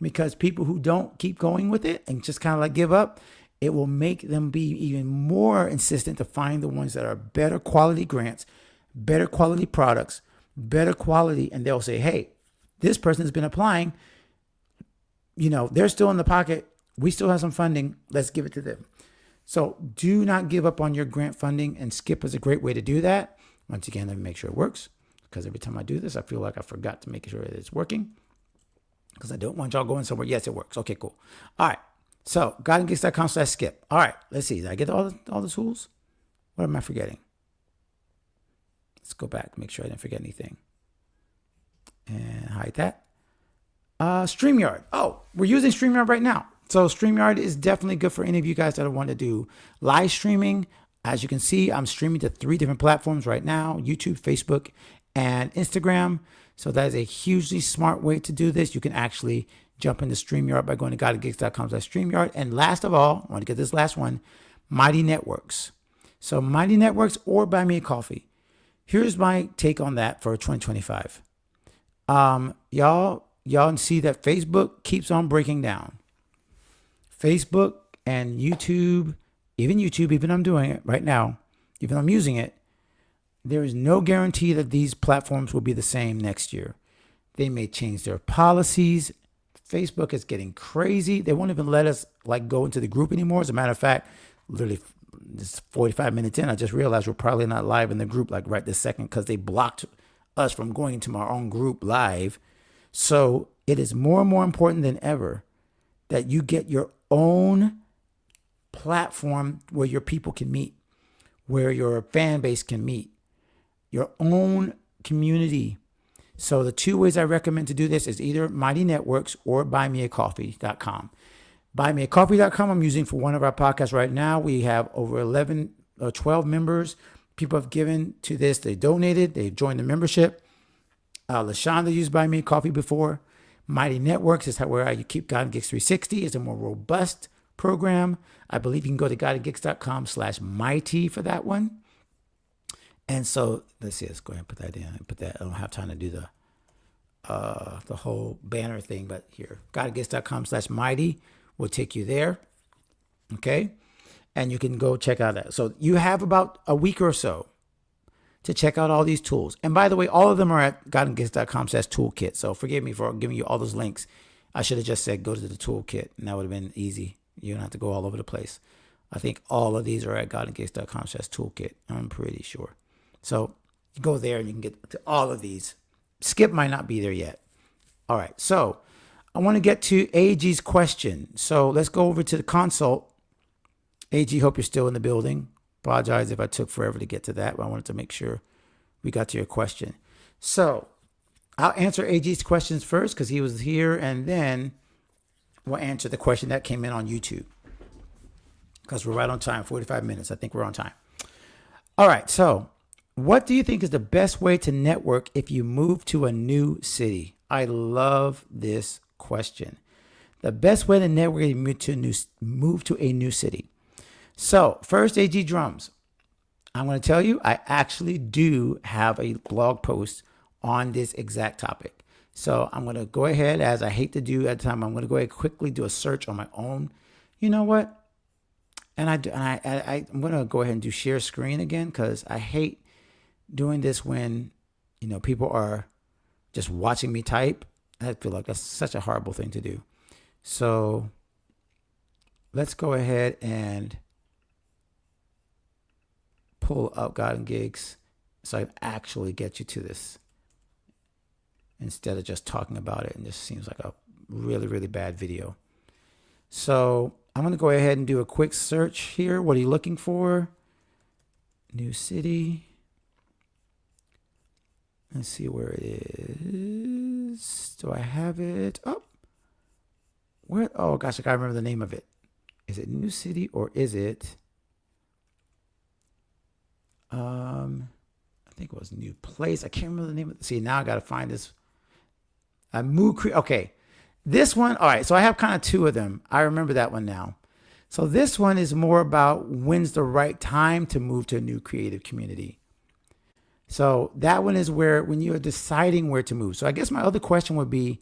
because people who don't keep going with it and just kind of like give up, it will make them be even more insistent to find the ones that are better quality grants, better quality products, better quality. And they'll say, hey, this person has been applying. They're still in the pocket. We still have some funding. Let's give it to them. So do not give up on your grant funding, and Skip is a great way to do that. Once again, let me make sure it works, because every time I do this, I feel like I forgot to make sure that it's working, because I don't want y'all going somewhere. Yes, it works. Okay, cool. All right. So GodandGigs.com/skip. All right. Let's see. Did I get all the tools? What am I forgetting? Let's go back. Make sure I didn't forget anything. And hide that. StreamYard. Oh, we're using StreamYard right now. So StreamYard is definitely good for any of you guys that want to do live streaming. As you can see, I'm streaming to 3 different platforms right now: YouTube, Facebook, and Instagram. So that is a hugely smart way to do this. You can actually jump into StreamYard by going to GodandGigs.com/StreamYard. And last of all, I want to get this last one, Mighty Networks. So Mighty Networks or Buy Me a Coffee. Here's my take on that for 2025. Y'all see that Facebook keeps on breaking down. Facebook and YouTube, even I'm doing it right now, even though I'm using it, there is no guarantee that these platforms will be the same next year. They may change their policies. Facebook is getting crazy. They won't even let us go into the group anymore. As a matter of fact, literally this 45 minutes in, I just realized we're probably not live in the group right this second, because they blocked us from going into our own group live. So it is more and more important than ever that you get your own platform where your people can meet, where your fan base can meet, your own community. So the 2 ways I recommend to do this is either Mighty Networks or buymeacoffee.com. Buymeacoffee.com I'm using for one of our podcasts right now. We have over 11 or 12 members. People have given to this. They donated. They've joined the membership. LaShonda used Buy Me a Coffee before. Mighty Networks is where you keep God and Gigs 360. It's a more robust program. I believe you can go to GodandGigs.com/mighty for that one. And so let's see. Let's go ahead and put that in. I don't have time to do the whole banner thing, but here, GodandGigs.com/mighty will take you there. Okay, and you can go check out that. So you have about a week or so to check out all these tools. And by the way, all of them are at GodandGigs.com/toolkit. So forgive me for giving you all those links. I should have just said go to the toolkit, and that would have been easy. You don't have to go all over the place. I think all of these are at GodandGigs.com/toolkit. I'm pretty sure. So you go there and you can get to all of these. Skip might not be there yet. All right. So I want to get to AG's question. So let's go over to the consult. AG, hope you're still in the building. Apologize if I took forever to get to that, but I wanted to make sure we got to your question. So I'll answer AG's questions first because he was here, and then we'll answer the question that came in on YouTube because we're right on time, 45 minutes. I think we're on time. All right. So, what do you think is the best way to network if you move to a new city? I love this question. The best way to network is move to a new city. So, first, AG Drums. I'm going to tell you, I actually do have a blog post on this exact topic. So I'm going to go ahead, as I hate to do at the time, I'm going to go ahead and quickly do a search on my own. You know what? I'm going to go ahead and do share screen again, because I hate doing this when, people are just watching me type. I feel like that's such a horrible thing to do. So let's go ahead and pull up God and Gigs so I can actually get you to this instead of just talking about it. And this seems like a really, really bad video. So I'm going to go ahead and do a quick search here. What are you looking for? New city. Let's see where it is. Do I have it? Oh, where? Oh gosh, I gotta remember the name of it. Is it new city or is it? I think it was new place. I can't remember the name of it. See, now I gotta find this. Okay, this one. All right, so I have kind of two of them. I remember that one now. So this one is more about when's the right time to move to a new creative community. So that one is where when you're deciding where to move. So I guess my other question would be,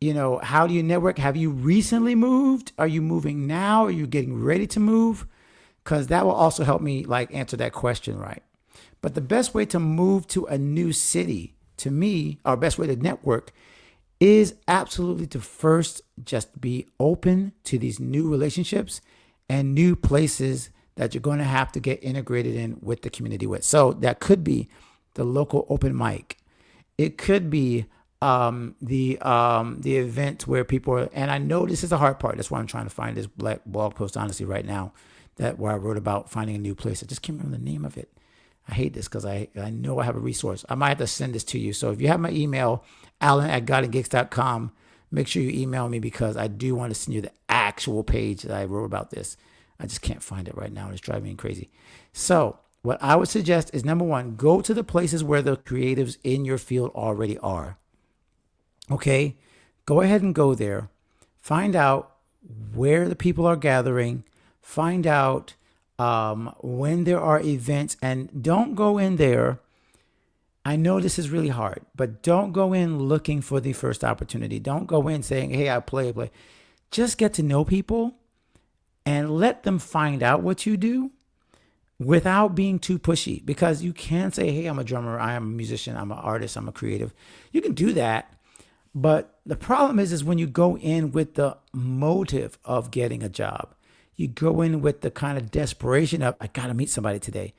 how do you network? Have you recently moved? Are you moving now? Are you getting ready to move? Because that will also help me answer that question right. But the best way to move to a new city, to me, our best way to network is absolutely to first just be open to these new relationships and new places that you're going to have to get integrated in with the community with. So that could be the local open mic. It could be the event where people are, and I know this is the hard part. That's why I'm trying to find this blog post honestly right now, where I wrote about finding a new place. I just can't remember the name of it. I hate this because I know I have a resource. I might have to send this to you. So if you have my email, alan@godandgigs.com, make sure you email me because I do want to send you the actual page that I wrote about this. I just can't find it right now. It's driving me crazy. So what I would suggest is, number one, go to the places where the creatives in your field already are. Okay? Go ahead and go there. Find out where the people are gathering. Find out when there are events, and don't go in there. I know this is really hard, but don't go in looking for the first opportunity. Don't go in saying, hey, I play. Just get to know people and let them find out what you do without being too pushy, because you can say, hey, I'm a drummer, I am a musician, I'm an artist, I'm a creative. You can do that. But the problem is when you go in with the motive of getting a job, you go in with the kind of desperation of, I got to meet somebody today.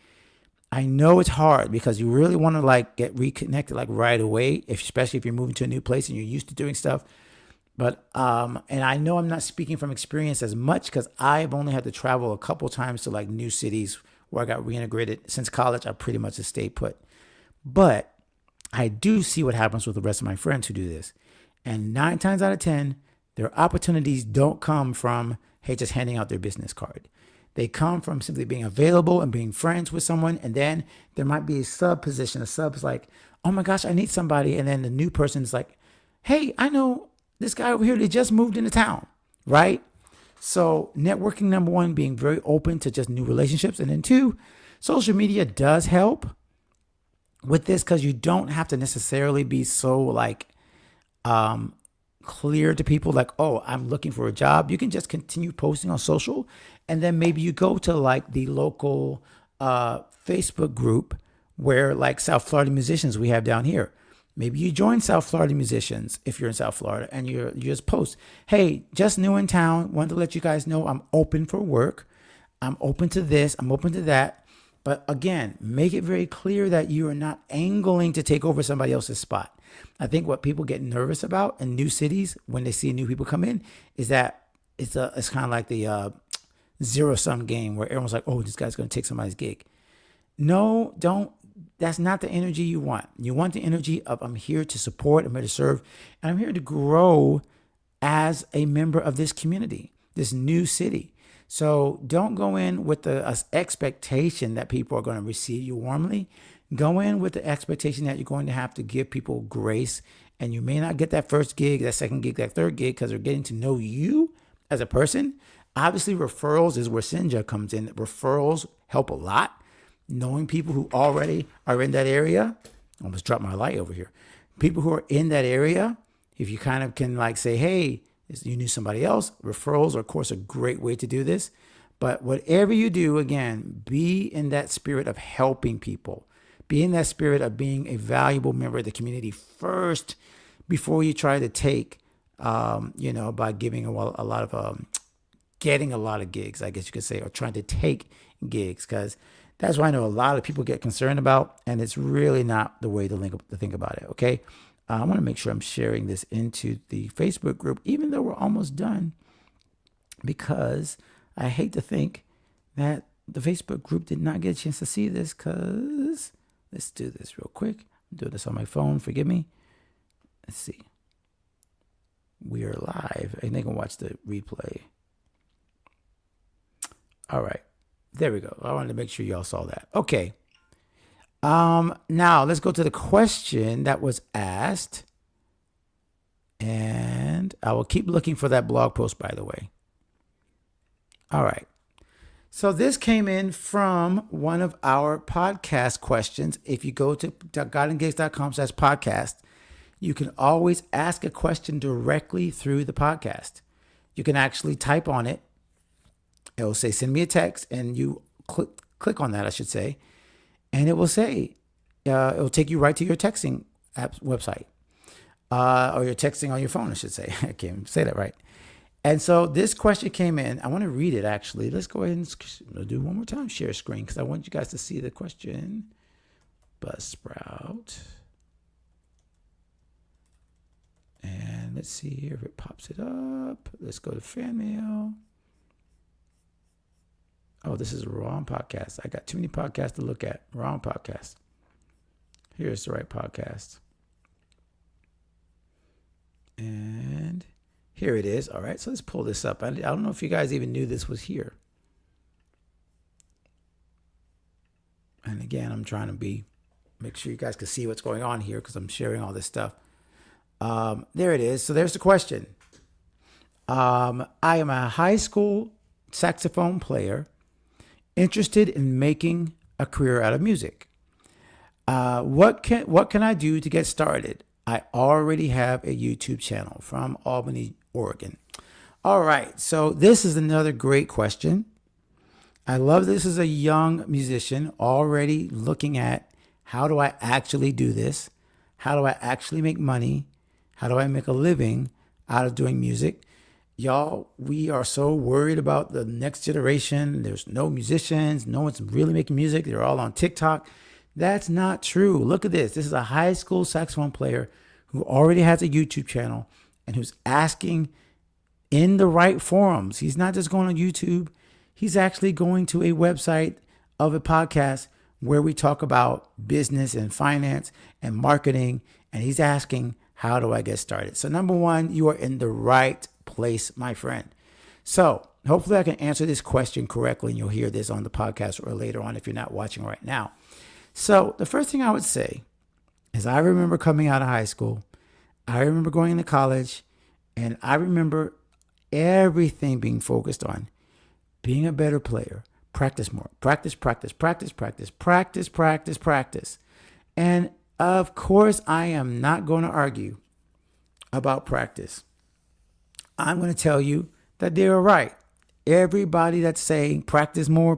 I know it's hard because you really want to get reconnected right away, especially if you're moving to a new place and you're used to doing stuff. But, and I know I'm not speaking from experience as much because I've only had to travel a couple times to new cities where I got reintegrated. Since college, I pretty much have stayed put. But I do see what happens with the rest of my friends who do this. And 9 times out of 10, their opportunities don't come from, hey, just handing out their business card. They come from simply being available and being friends with someone. And then there might be a sub position. A sub's like, oh my gosh, I need somebody. And then the new person's like, hey, I know this guy over here, they just moved into town, right? So networking, number one, being very open to just new relationships. And then 2, social media does help with this because you don't have to necessarily be so clear to people oh, I'm looking for a job. You can just continue posting on social, and then maybe you go to the local Facebook group where South Florida musicians we have down here. Maybe you join South Florida musicians if you're in South Florida, and you just post, hey, just new in town, wanted to let you guys know I'm open for work. I'm open to this, I'm open to that. But again, make it very clear that you are not angling to take over somebody else's spot. I think what people get nervous about in new cities when they see new people come in is that it's kind of like the zero-sum game where everyone's like, oh, this guy's going to take somebody's gig. No, don't. That's not the energy you want. You want the energy of, I'm here to support, I'm here to serve, and I'm here to grow as a member of this community, this new city. So don't go in with the expectation that people are going to receive you warmly. Go in with the expectation that you're going to have to give people grace, and you may not get that first gig, that second gig, that third gig, because they're getting to know you as a person. Obviously, referrals is where Sinja comes in. Referrals help a lot. Knowing people who already are in that area. Almost dropped my light over here. People who are in that area, if you kind of can like say, hey, you knew somebody else, referrals are, of course, a great way to do this. But whatever you do, again, be in that spirit of helping people. Be in that spirit of being a valuable member of the community first before you try to take, by giving a lot of, getting a lot of gigs, I guess you could say, or trying to take gigs, because that's what I know a lot of people get concerned about, and it's really not the way to think about it, okay? I want to make sure I'm sharing this into the Facebook group, even though we're almost done, because I hate to think that the Facebook group did not get a chance to see this, because let's do this real quick. I'm doing this on my phone. Forgive me. Let's see. We are live. I think I can watch the replay. All right. There we go. I wanted to make sure y'all saw that. Okay. Now let's go to the question that was asked. And I will keep looking for that blog post, by the way. All right. So this came in from one of our podcast questions. If you go to godandgigs.com/podcast, you can always ask a question directly through the podcast. You can actually type on it. It will say, send me a text, and you click on that, I should say. And it will say, it will take you right to your texting app website, or your texting on your phone, I should say. I can't say that right. And so this question came in. I want to read it, actually. Let's go ahead and do one more time, share screen, because I want you guys to see the question. Buzzsprout. And let's see here if it pops it up. Let's go to fan mail. Oh, this is the wrong podcast. I got too many podcasts to look at. Wrong podcast. Here's the right podcast. And here it is. All right, so let's pull this up. I don't know if you guys even knew this was here. And again, I'm trying to make sure you guys can see what's going on here, because I'm sharing all this stuff. There it is. So there's the question. I am a high school saxophone player interested in making a career out of music. What can I do to get started? I already have a YouTube channel. From Albany, Oregon. All right, so this is another great question. I love this as a young musician already looking at, how do I actually do this? How do I actually make money? How do I make a living out of doing music? Y'all, we are so worried about the next generation. There's no musicians. No one's really making music. They're all on TikTok. That's not true. Look at this. This is a high school saxophone player who already has a YouTube channel and who's asking in the right forums. He's not just going on YouTube. He's actually going to a website of a podcast where we talk about business and finance and marketing. And he's asking, how do I get started? So number one, you are in the right place, my friend. So hopefully I can answer this question correctly, and you'll hear this on the podcast or later on if you're not watching right now. So the first thing I would say is, I remember coming out of high school. I remember going into college, and I remember everything being focused on being a better player. Practice more. Practice. And of course, I am not going to argue about practice. I'm going to tell you that they are right. Everybody that's saying practice more,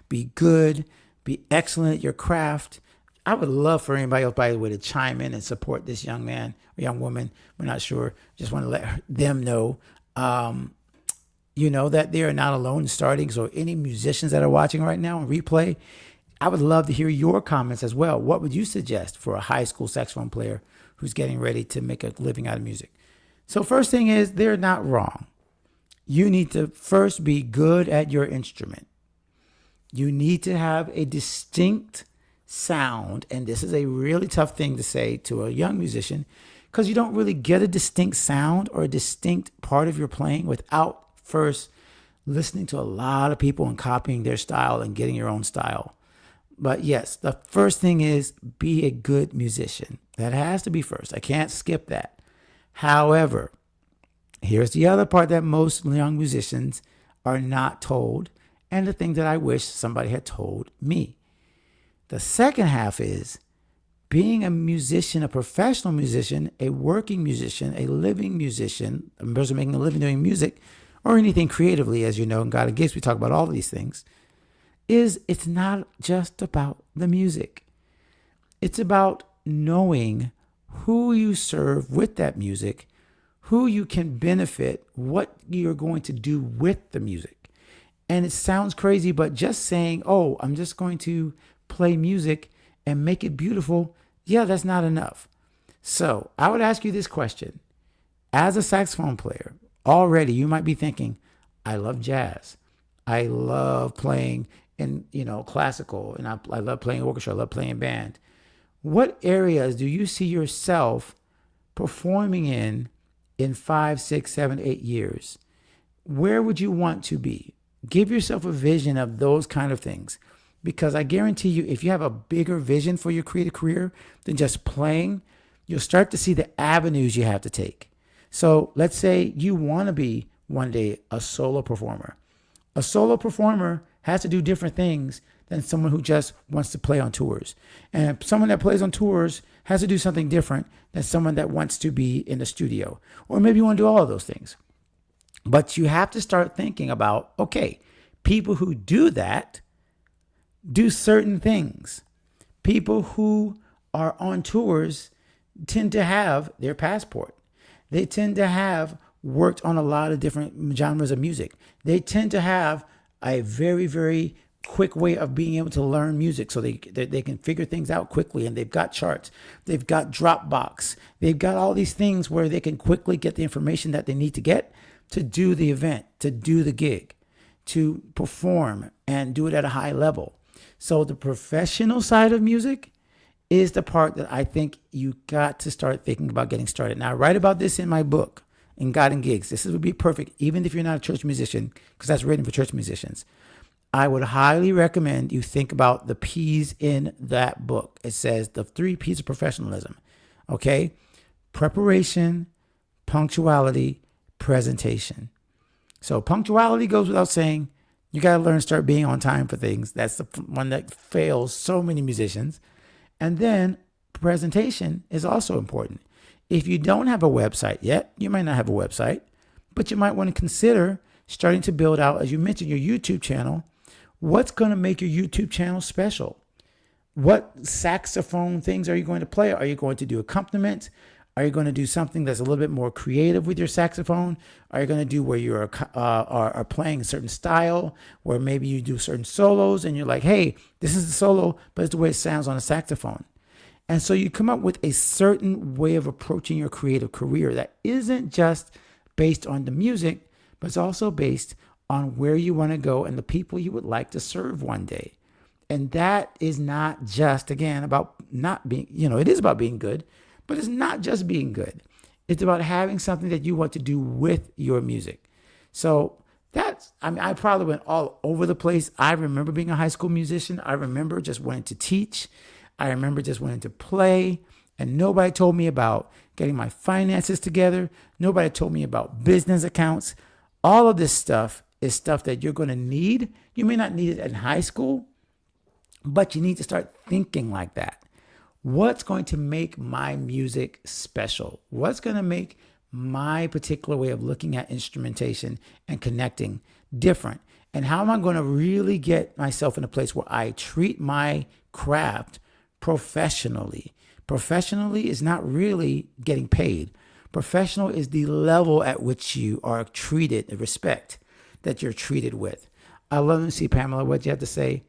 be good, be excellent at your craft. I would love for anybody else, by the way, to chime in and support this young man or young woman. We're not sure. Just want to let them know, that they are not alone in starting. So any musicians that are watching right now on replay, I would love to hear your comments as well. What would you suggest for a high school saxophone player who's getting ready to make a living out of music? So first thing is, they're not wrong. You need to first be good at your instrument. You need to have a distinct sound. And this is a really tough thing to say to a young musician, because you don't really get a distinct sound or a distinct part of your playing without first listening to a lot of people and copying their style and getting your own style. But yes, the first thing is be a good musician. That has to be first. I can't skip that. However, here's the other part that most young musicians are not told, and the thing that I wish somebody had told me. The second half is being a musician, a professional musician, a working musician, a living musician, a person making a living doing music, or anything creatively, as you know, in God and Gifts, we talk about all of these things, is it's not just about the music. It's about knowing who you serve with that music, who you can benefit, what you're going to do with the music. And it sounds crazy, but just saying, oh, I'm just going to play music and make it beautiful, yeah, that's not enough. So I would ask you this question. As a saxophone player, already you might be thinking, I love jazz. I love playing in, classical, and I love playing orchestra. I love playing band. What areas do you see yourself performing in 5, 6, 7, 8 years? Where would you want to be? Give yourself a vision of those kind of things. Because I guarantee you, if you have a bigger vision for your creative career than just playing, you'll start to see the avenues you have to take. So let's say you want to be one day a solo performer. A solo performer has to do different things than someone who just wants to play on tours. And someone that plays on tours has to do something different than someone that wants to be in the studio. Or maybe you want to do all of those things. But you have to start thinking about, okay, people who do that do certain things. People who are on tours tend to have their passport. They tend to have worked on a lot of different genres of music. They tend to have a very, very quick way of being able to learn music, so they can figure things out quickly, and they've got charts, they've got Dropbox, they've got all these things where they can quickly get the information that they need to get to do the event, to do the gig, to perform and do it at a high level. So the professional side of music is the part that I think you got to start thinking about getting started. Now, I write about this in my book, In God and Gigs. This would be perfect, even if you're not a church musician, because that's written for church musicians. I would highly recommend you think about the P's in that book. It says the 3 P's of professionalism. Okay? Preparation, punctuality, presentation. So punctuality goes without saying. You got to learn to start being on time for things. That's the one that fails so many musicians. And then presentation is also important. If you don't have a website yet, you might not have a website, but you might want to consider starting to build out, as you mentioned, your YouTube channel. What's going to make your YouTube channel special? What saxophone things are you going to play? Are you going to do accompaniment? Are you going to do something that's a little bit more creative with your saxophone? Are you going to do where you are playing a certain style, where maybe you do certain solos and you're like, hey, this is the solo, but it's the way it sounds on a saxophone. And so you come up with a certain way of approaching your creative career that isn't just based on the music, but it's also based on where you want to go and the people you would like to serve one day. And that is not just, again, about not being, it is about being good, but it's not just being good. It's about having something that you want to do with your music. So I probably went all over the place. I remember being a high school musician. I remember just wanting to teach. I remember just wanting to play. And nobody told me about getting my finances together. Nobody told me about business accounts. All of this stuff is stuff that you're going to need. You may not need it in high school, but you need to start thinking like that. What's going to make my music special? What's going to make my particular way of looking at instrumentation and connecting different? And how am I going to really get myself in a place where I treat my craft professionally? Professionally is not really getting paid. Professional is the level at which you are treated, the respect that you're treated with. I love to see, Pamela, what you have to say.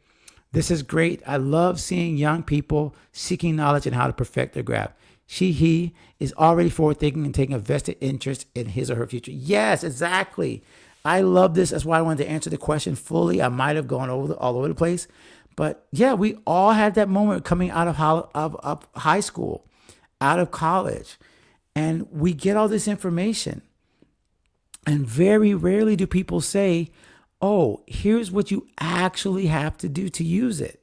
This is great. I love seeing young people seeking knowledge and how to perfect their craft. He is already forward thinking and taking a vested interest in his or her future. Yes, exactly. I love this. That's why I wanted to answer the question fully. I might have gone all over the place. But yeah, we all had that moment coming out of high school, out of college. And we get all this information. And very rarely do people say, Oh, here's what you actually have to do to use it.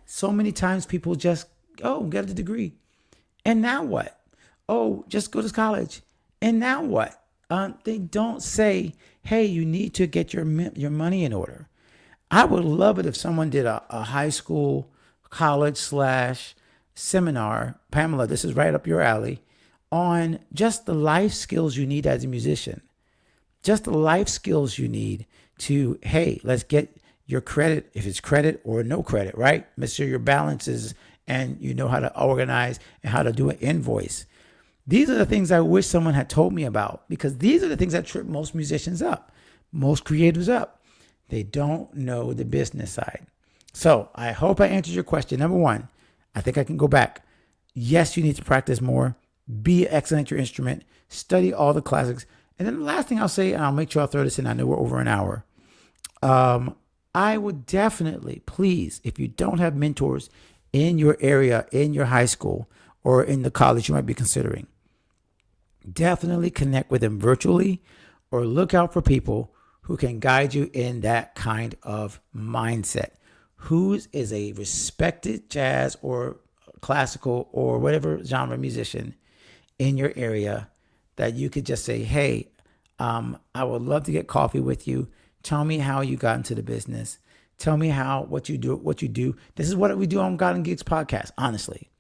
So many times people just, oh, get a degree. And now what? Oh, just go to college. And now what? They don't say, hey, you need to get your money in order. I would love it if someone did a high school, college slash seminar. Pamela, this is right up your alley, on just the life skills you need as a musician. Just the life skills you need to, hey, let's get your credit, if it's credit or no credit, right? Make sure your balances and you know how to organize and how to do an invoice. These are the things I wish someone had told me about, because these are the things that trip most musicians up, most creatives up. They don't know the business side. So I hope I answered your question. Number one, I think I can go back. Yes, you need to practice more. Be excellent at your instrument. Study all the classics. And then the last thing I'll say, and I'll make sure I'll throw this in. I know we're over an hour. I would definitely, please, if you don't have mentors in your area, in your high school, or in the college you might be considering, definitely connect with them virtually or look out for people who can guide you in that kind of mindset. Who is a respected jazz or classical or whatever genre musician in your area that you could just say, hey, I would love to get coffee with you. Tell me how you got into the business. Tell me what you do. This is what we do on God and Gigs podcast. Honestly,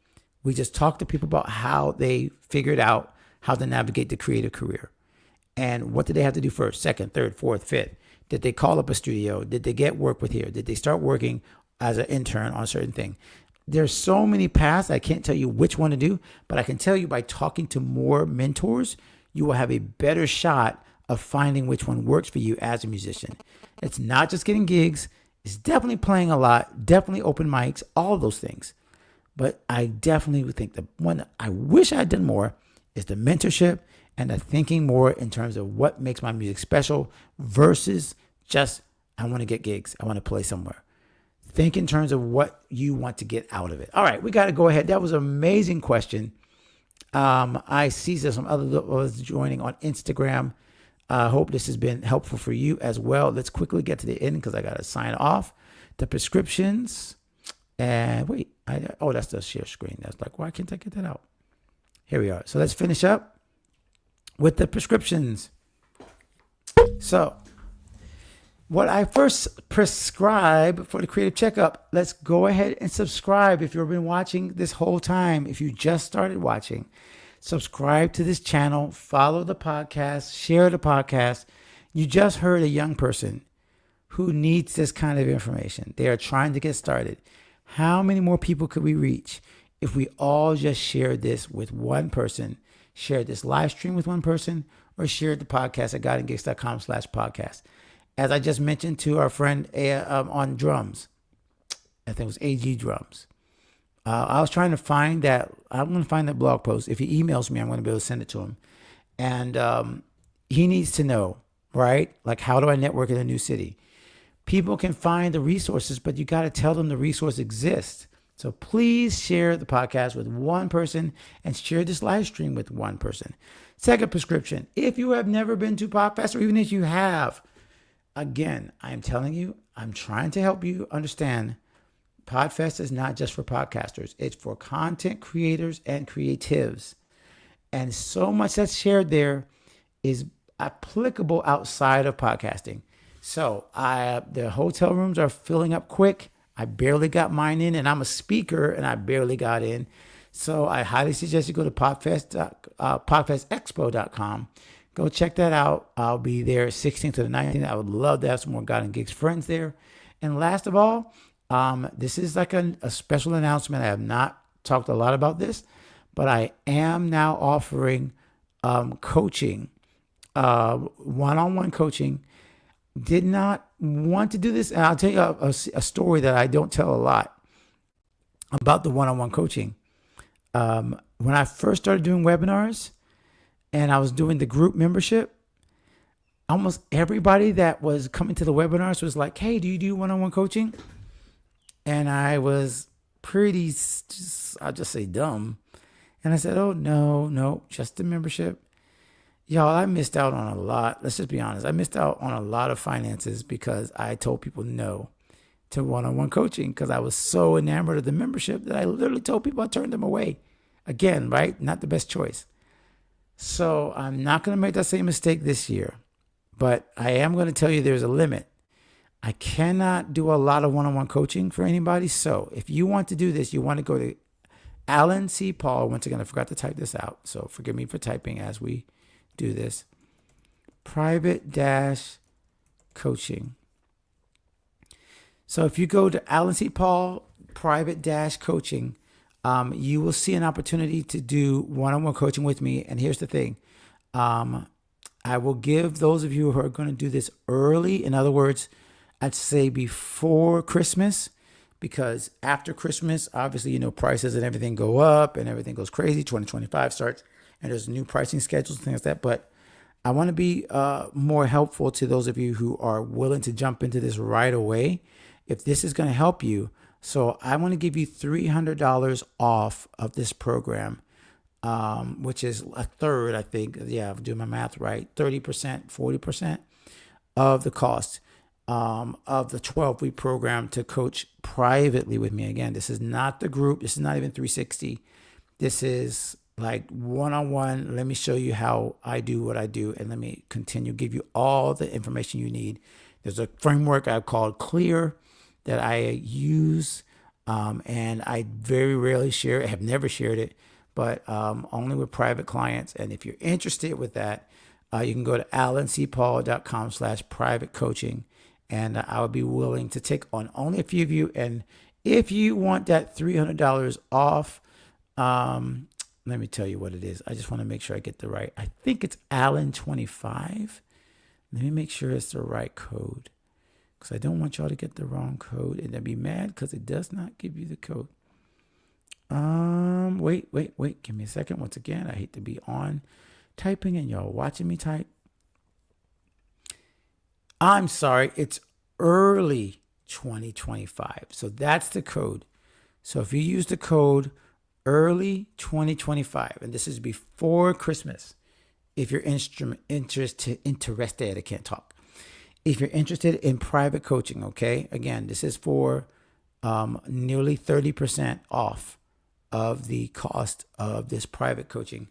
we just talk to people about how they figured out how to navigate the creative career. And what did they have to do first, second, third, fourth, fifth? Did they call up a studio? Did they get work with here? Did they start working as an intern on a certain thing? There's so many paths. I can't tell you which one to do, but I can tell you by talking to more mentors, you will have a better shot of finding which one works for you as a musician. It's not just getting gigs. It's definitely playing a lot, definitely open mics, all of those things. But I definitely would think the one that I wish I had done more is the mentorship and the thinking more in terms of what makes my music special versus just, I want to get gigs. I want to play somewhere. Think in terms of what you want to get out of it. All right, we got to go ahead. That was an amazing question. I see there's some others joining on Instagram. I hope this has been helpful for you as well. Let's quickly get to the end because I got to sign off. The prescriptions. And wait, that's the share screen. That's like, why can't I get that out? Here we are. So let's finish up with the prescriptions. So what I first prescribe for the Creative Checkup, let's go ahead and subscribe. If you've been watching this whole time, if you just started watching, subscribe to this channel, follow the podcast, share the podcast. You just heard a young person who needs this kind of information. They are trying to get started. How many more people could we reach if we all just shared this with one person, shared this live stream with one person, or shared the podcast at godandgigs.com/podcast? As I just mentioned to our friend on drums, I think it was AG Drums. I was trying to find that. I'm going to find that blog post. If he emails me, I'm going to be able to send it to him. And he needs to know, right? Like, how do I network in a new city? People can find the resources, but you got to tell them the resource exists. So please share the podcast with one person and share this live stream with one person. Second prescription, if you have never been to Podfest, or even if you have, again, I am telling you, I'm trying to help you understand Podfest is not just for podcasters. It's for content creators and creatives. And so much that's shared there is applicable outside of podcasting. So the hotel rooms are filling up quick. I barely got mine in, and I'm a speaker, and I barely got in. So I highly suggest you go to podfestexpo.com. Go check that out. I'll be there 16th to the 19th. I would love to have some more God and Gigs friends there. And last of all, this is like a special announcement. I have not talked a lot about this, but I am now offering coaching, one-on-one coaching. Did not want to do this. And I'll tell you a story that I don't tell a lot about the one-on-one coaching. When I first started doing webinars and I was doing the group membership, almost everybody that was coming to the webinars was like, hey, do you do one-on-one coaching? And I was pretty, I'll just say dumb. And I said, oh, no, just the membership. Y'all, I missed out on a lot. Let's just be honest. I missed out on a lot of finances because I told people no to one-on-one coaching because I was so enamored of the membership that I literally told people I turned them away. Again, right? Not the best choice. So I'm not going to make that same mistake this year, but I am going to tell you there's a limit. I cannot do a lot of one-on-one coaching for anybody. So if you want to do this, you want to go to Alan C. Paul. Once again, I forgot to type this out, so forgive me for typing as we do this. Private dash coaching. So if you go to Alan C. Paul private dash coaching, you will see an opportunity to do one-on-one coaching with me. And here's the thing. I will give those of you who are going to do this early. In other words, I'd say before Christmas, because after Christmas, obviously, prices and everything go up and everything goes crazy. 2025 starts and there's new pricing schedules, things like that. But I want to be more helpful to those of you who are willing to jump into this right away. If this is going to help you, so I want to give you $300 off of this program, which is a third, I think. Yeah, I'm doing my math right. 30%, 40% of the cost of the 12-week program to coach privately with me. Again, this is not the group. This is not even 360. This is like one-on-one. Let me show you how I do what I do, and let me continue give you all the information you need. There's a framework I call Clear that I use, and I very rarely share it. I have never shared it, but only with private clients. And if you're interested with that, you can go to alancpaul.com/private coaching, and I would be willing to take on only a few of you. And if you want that $300 off, let me tell you what it is. I just want to make sure I get the right. I think it's Alan25. Let me make sure it's the right code, because I don't want y'all to get the wrong code and then be mad because it does not give you the code. Wait. Give me a second. Once again, I hate to be on typing and y'all watching me type. I'm sorry. It's early 2025. So that's the code. So if you use the code early 2025, and this is before Christmas, if you're interested, I can't talk. If you're interested in private coaching, okay, again, this is for nearly 30% off of the cost of this private coaching.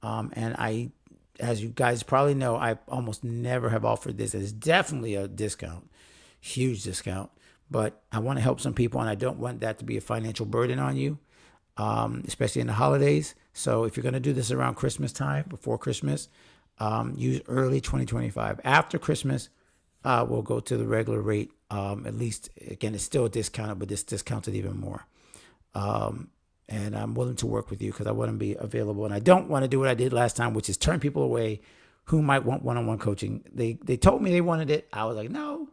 And I, as you guys probably know, I almost never have offered this. It's definitely a discount, huge discount, but I want to help some people and I don't want that to be a financial burden on you, especially in the holidays. So if you're going to do this around Christmas time, before Christmas, use early 2025. After Christmas, we'll go to the regular rate. At least, again, it's still discounted, but it's discounted even more. And I'm willing to work with you because I want to be available. And I don't want to do what I did last time, which is turn people away who might want one-on-one coaching. They told me they wanted it. I was like, no.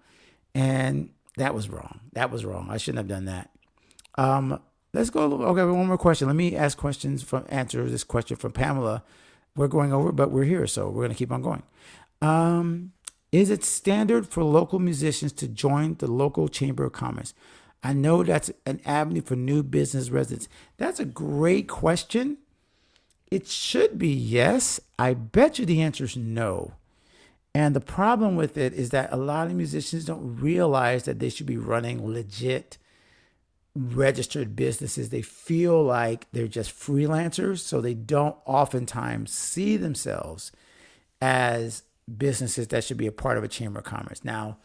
And that was wrong. I shouldn't have done that. Let's go. Okay, one more question. Let me answer this question from Pamela. We're going over, but we're here, so we're going to keep on going. Is it standard for local musicians to join the local Chamber of Commerce? I know that's an avenue for new business residents. That's a great question. It should be yes. I bet you the answer is no. And the problem with it is that a lot of musicians don't realize that they should be running legit registered businesses. They feel like they're just freelancers, so they don't oftentimes see themselves as businesses that should be a part of a Chamber of Commerce. Now,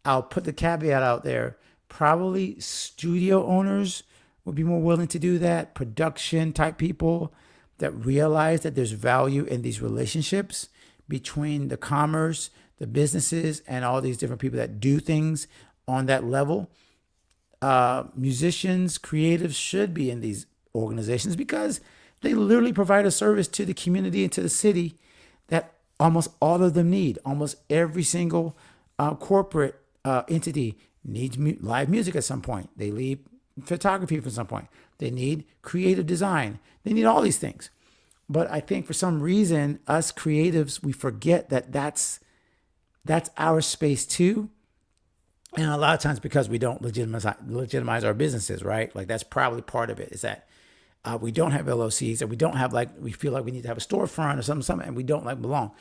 I'll put the caveat out there. Probably studio owners would be more willing to do that. Production type people that realize that there's value in these relationships between the commerce, the businesses, and all these different people that do things on that level. Musicians, creatives should be in these organizations because they literally provide a service to the community and to the city that almost all of them need. Almost every single corporate entity needs live music at some point. They need photography at some point. They need creative design. They need all these things. But I think for some reason, us creatives, we forget that that's our space too. And a lot of times because we don't legitimize our businesses, right? Like that's probably part of it, is that We don't have LLCs, and we don't have we feel like we need to have a storefront or something, and we don't belong.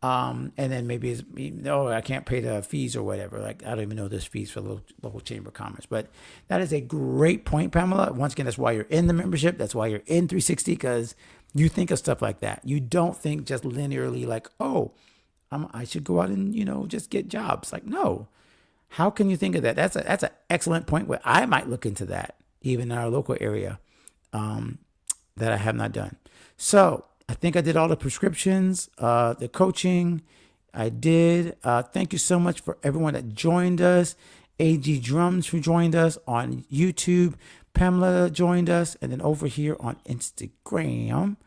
And then maybe it's, I can't pay the fees or whatever. Like, I don't even know there's fees for the local chamber of commerce. But that is a great point, Pamela. Once again, that's why you're in the membership. That's why you're in 360, because you think of stuff like that. You don't think just linearly like, I should go out and, just get jobs. Like, no. How can you think of that? That's an excellent point where I might look into that, even in our local area, that I have not done. So I think I did all the prescriptions, the coaching. I did. Thank you so much for everyone that joined us. AG Drums who joined us on YouTube. Pamela joined us. And then over here on Instagram,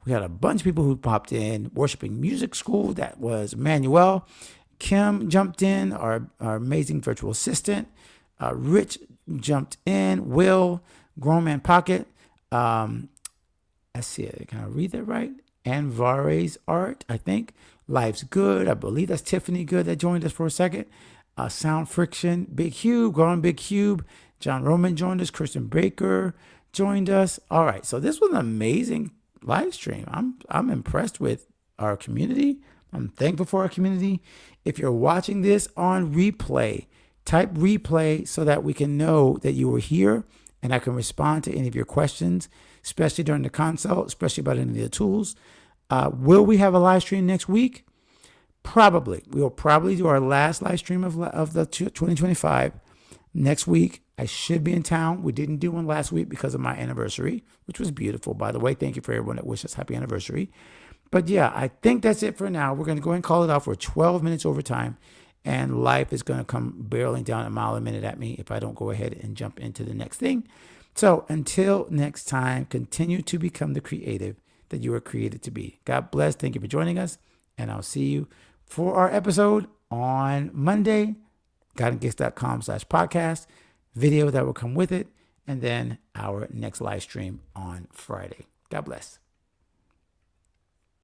we had a bunch of people who popped in. Worshiping Music School, that was Manuel. Kim jumped in, our amazing virtual assistant. Rich jumped in. Will, Grown Man Pocket. I see it. Can I read that right? Anvare's Art, I think. Life's Good. I believe that's Tiffany Good that joined us for a second. Sound Friction. Big Cube. Growing Big Cube. John Roman joined us. Kirsten Baker joined us. All right. So this was an amazing live stream. I'm impressed with our community. I'm thankful for our community. If you're watching this on replay, type replay so that we can know that you were here and I can respond to any of your questions, especially during the consult, especially about any of the tools. Will we have a live stream next week? Probably. We will probably do our last live stream of the 2025 next week. I should be in town. We didn't do one last week because of my anniversary, which was beautiful, by the way. Thank you for everyone that wished us happy anniversary. But yeah, I think that's it for now. We're going to go ahead and call it off. We're 12 minutes over time, and life is going to come barreling down a mile a minute at me if I don't go ahead and jump into the next thing. So until next time, continue to become the creative that you were created to be. God bless. Thank you for joining us, and I'll see you for our episode on Monday, godandgifts.com/podcast, video that will come with it, and then our next live stream on Friday. God bless.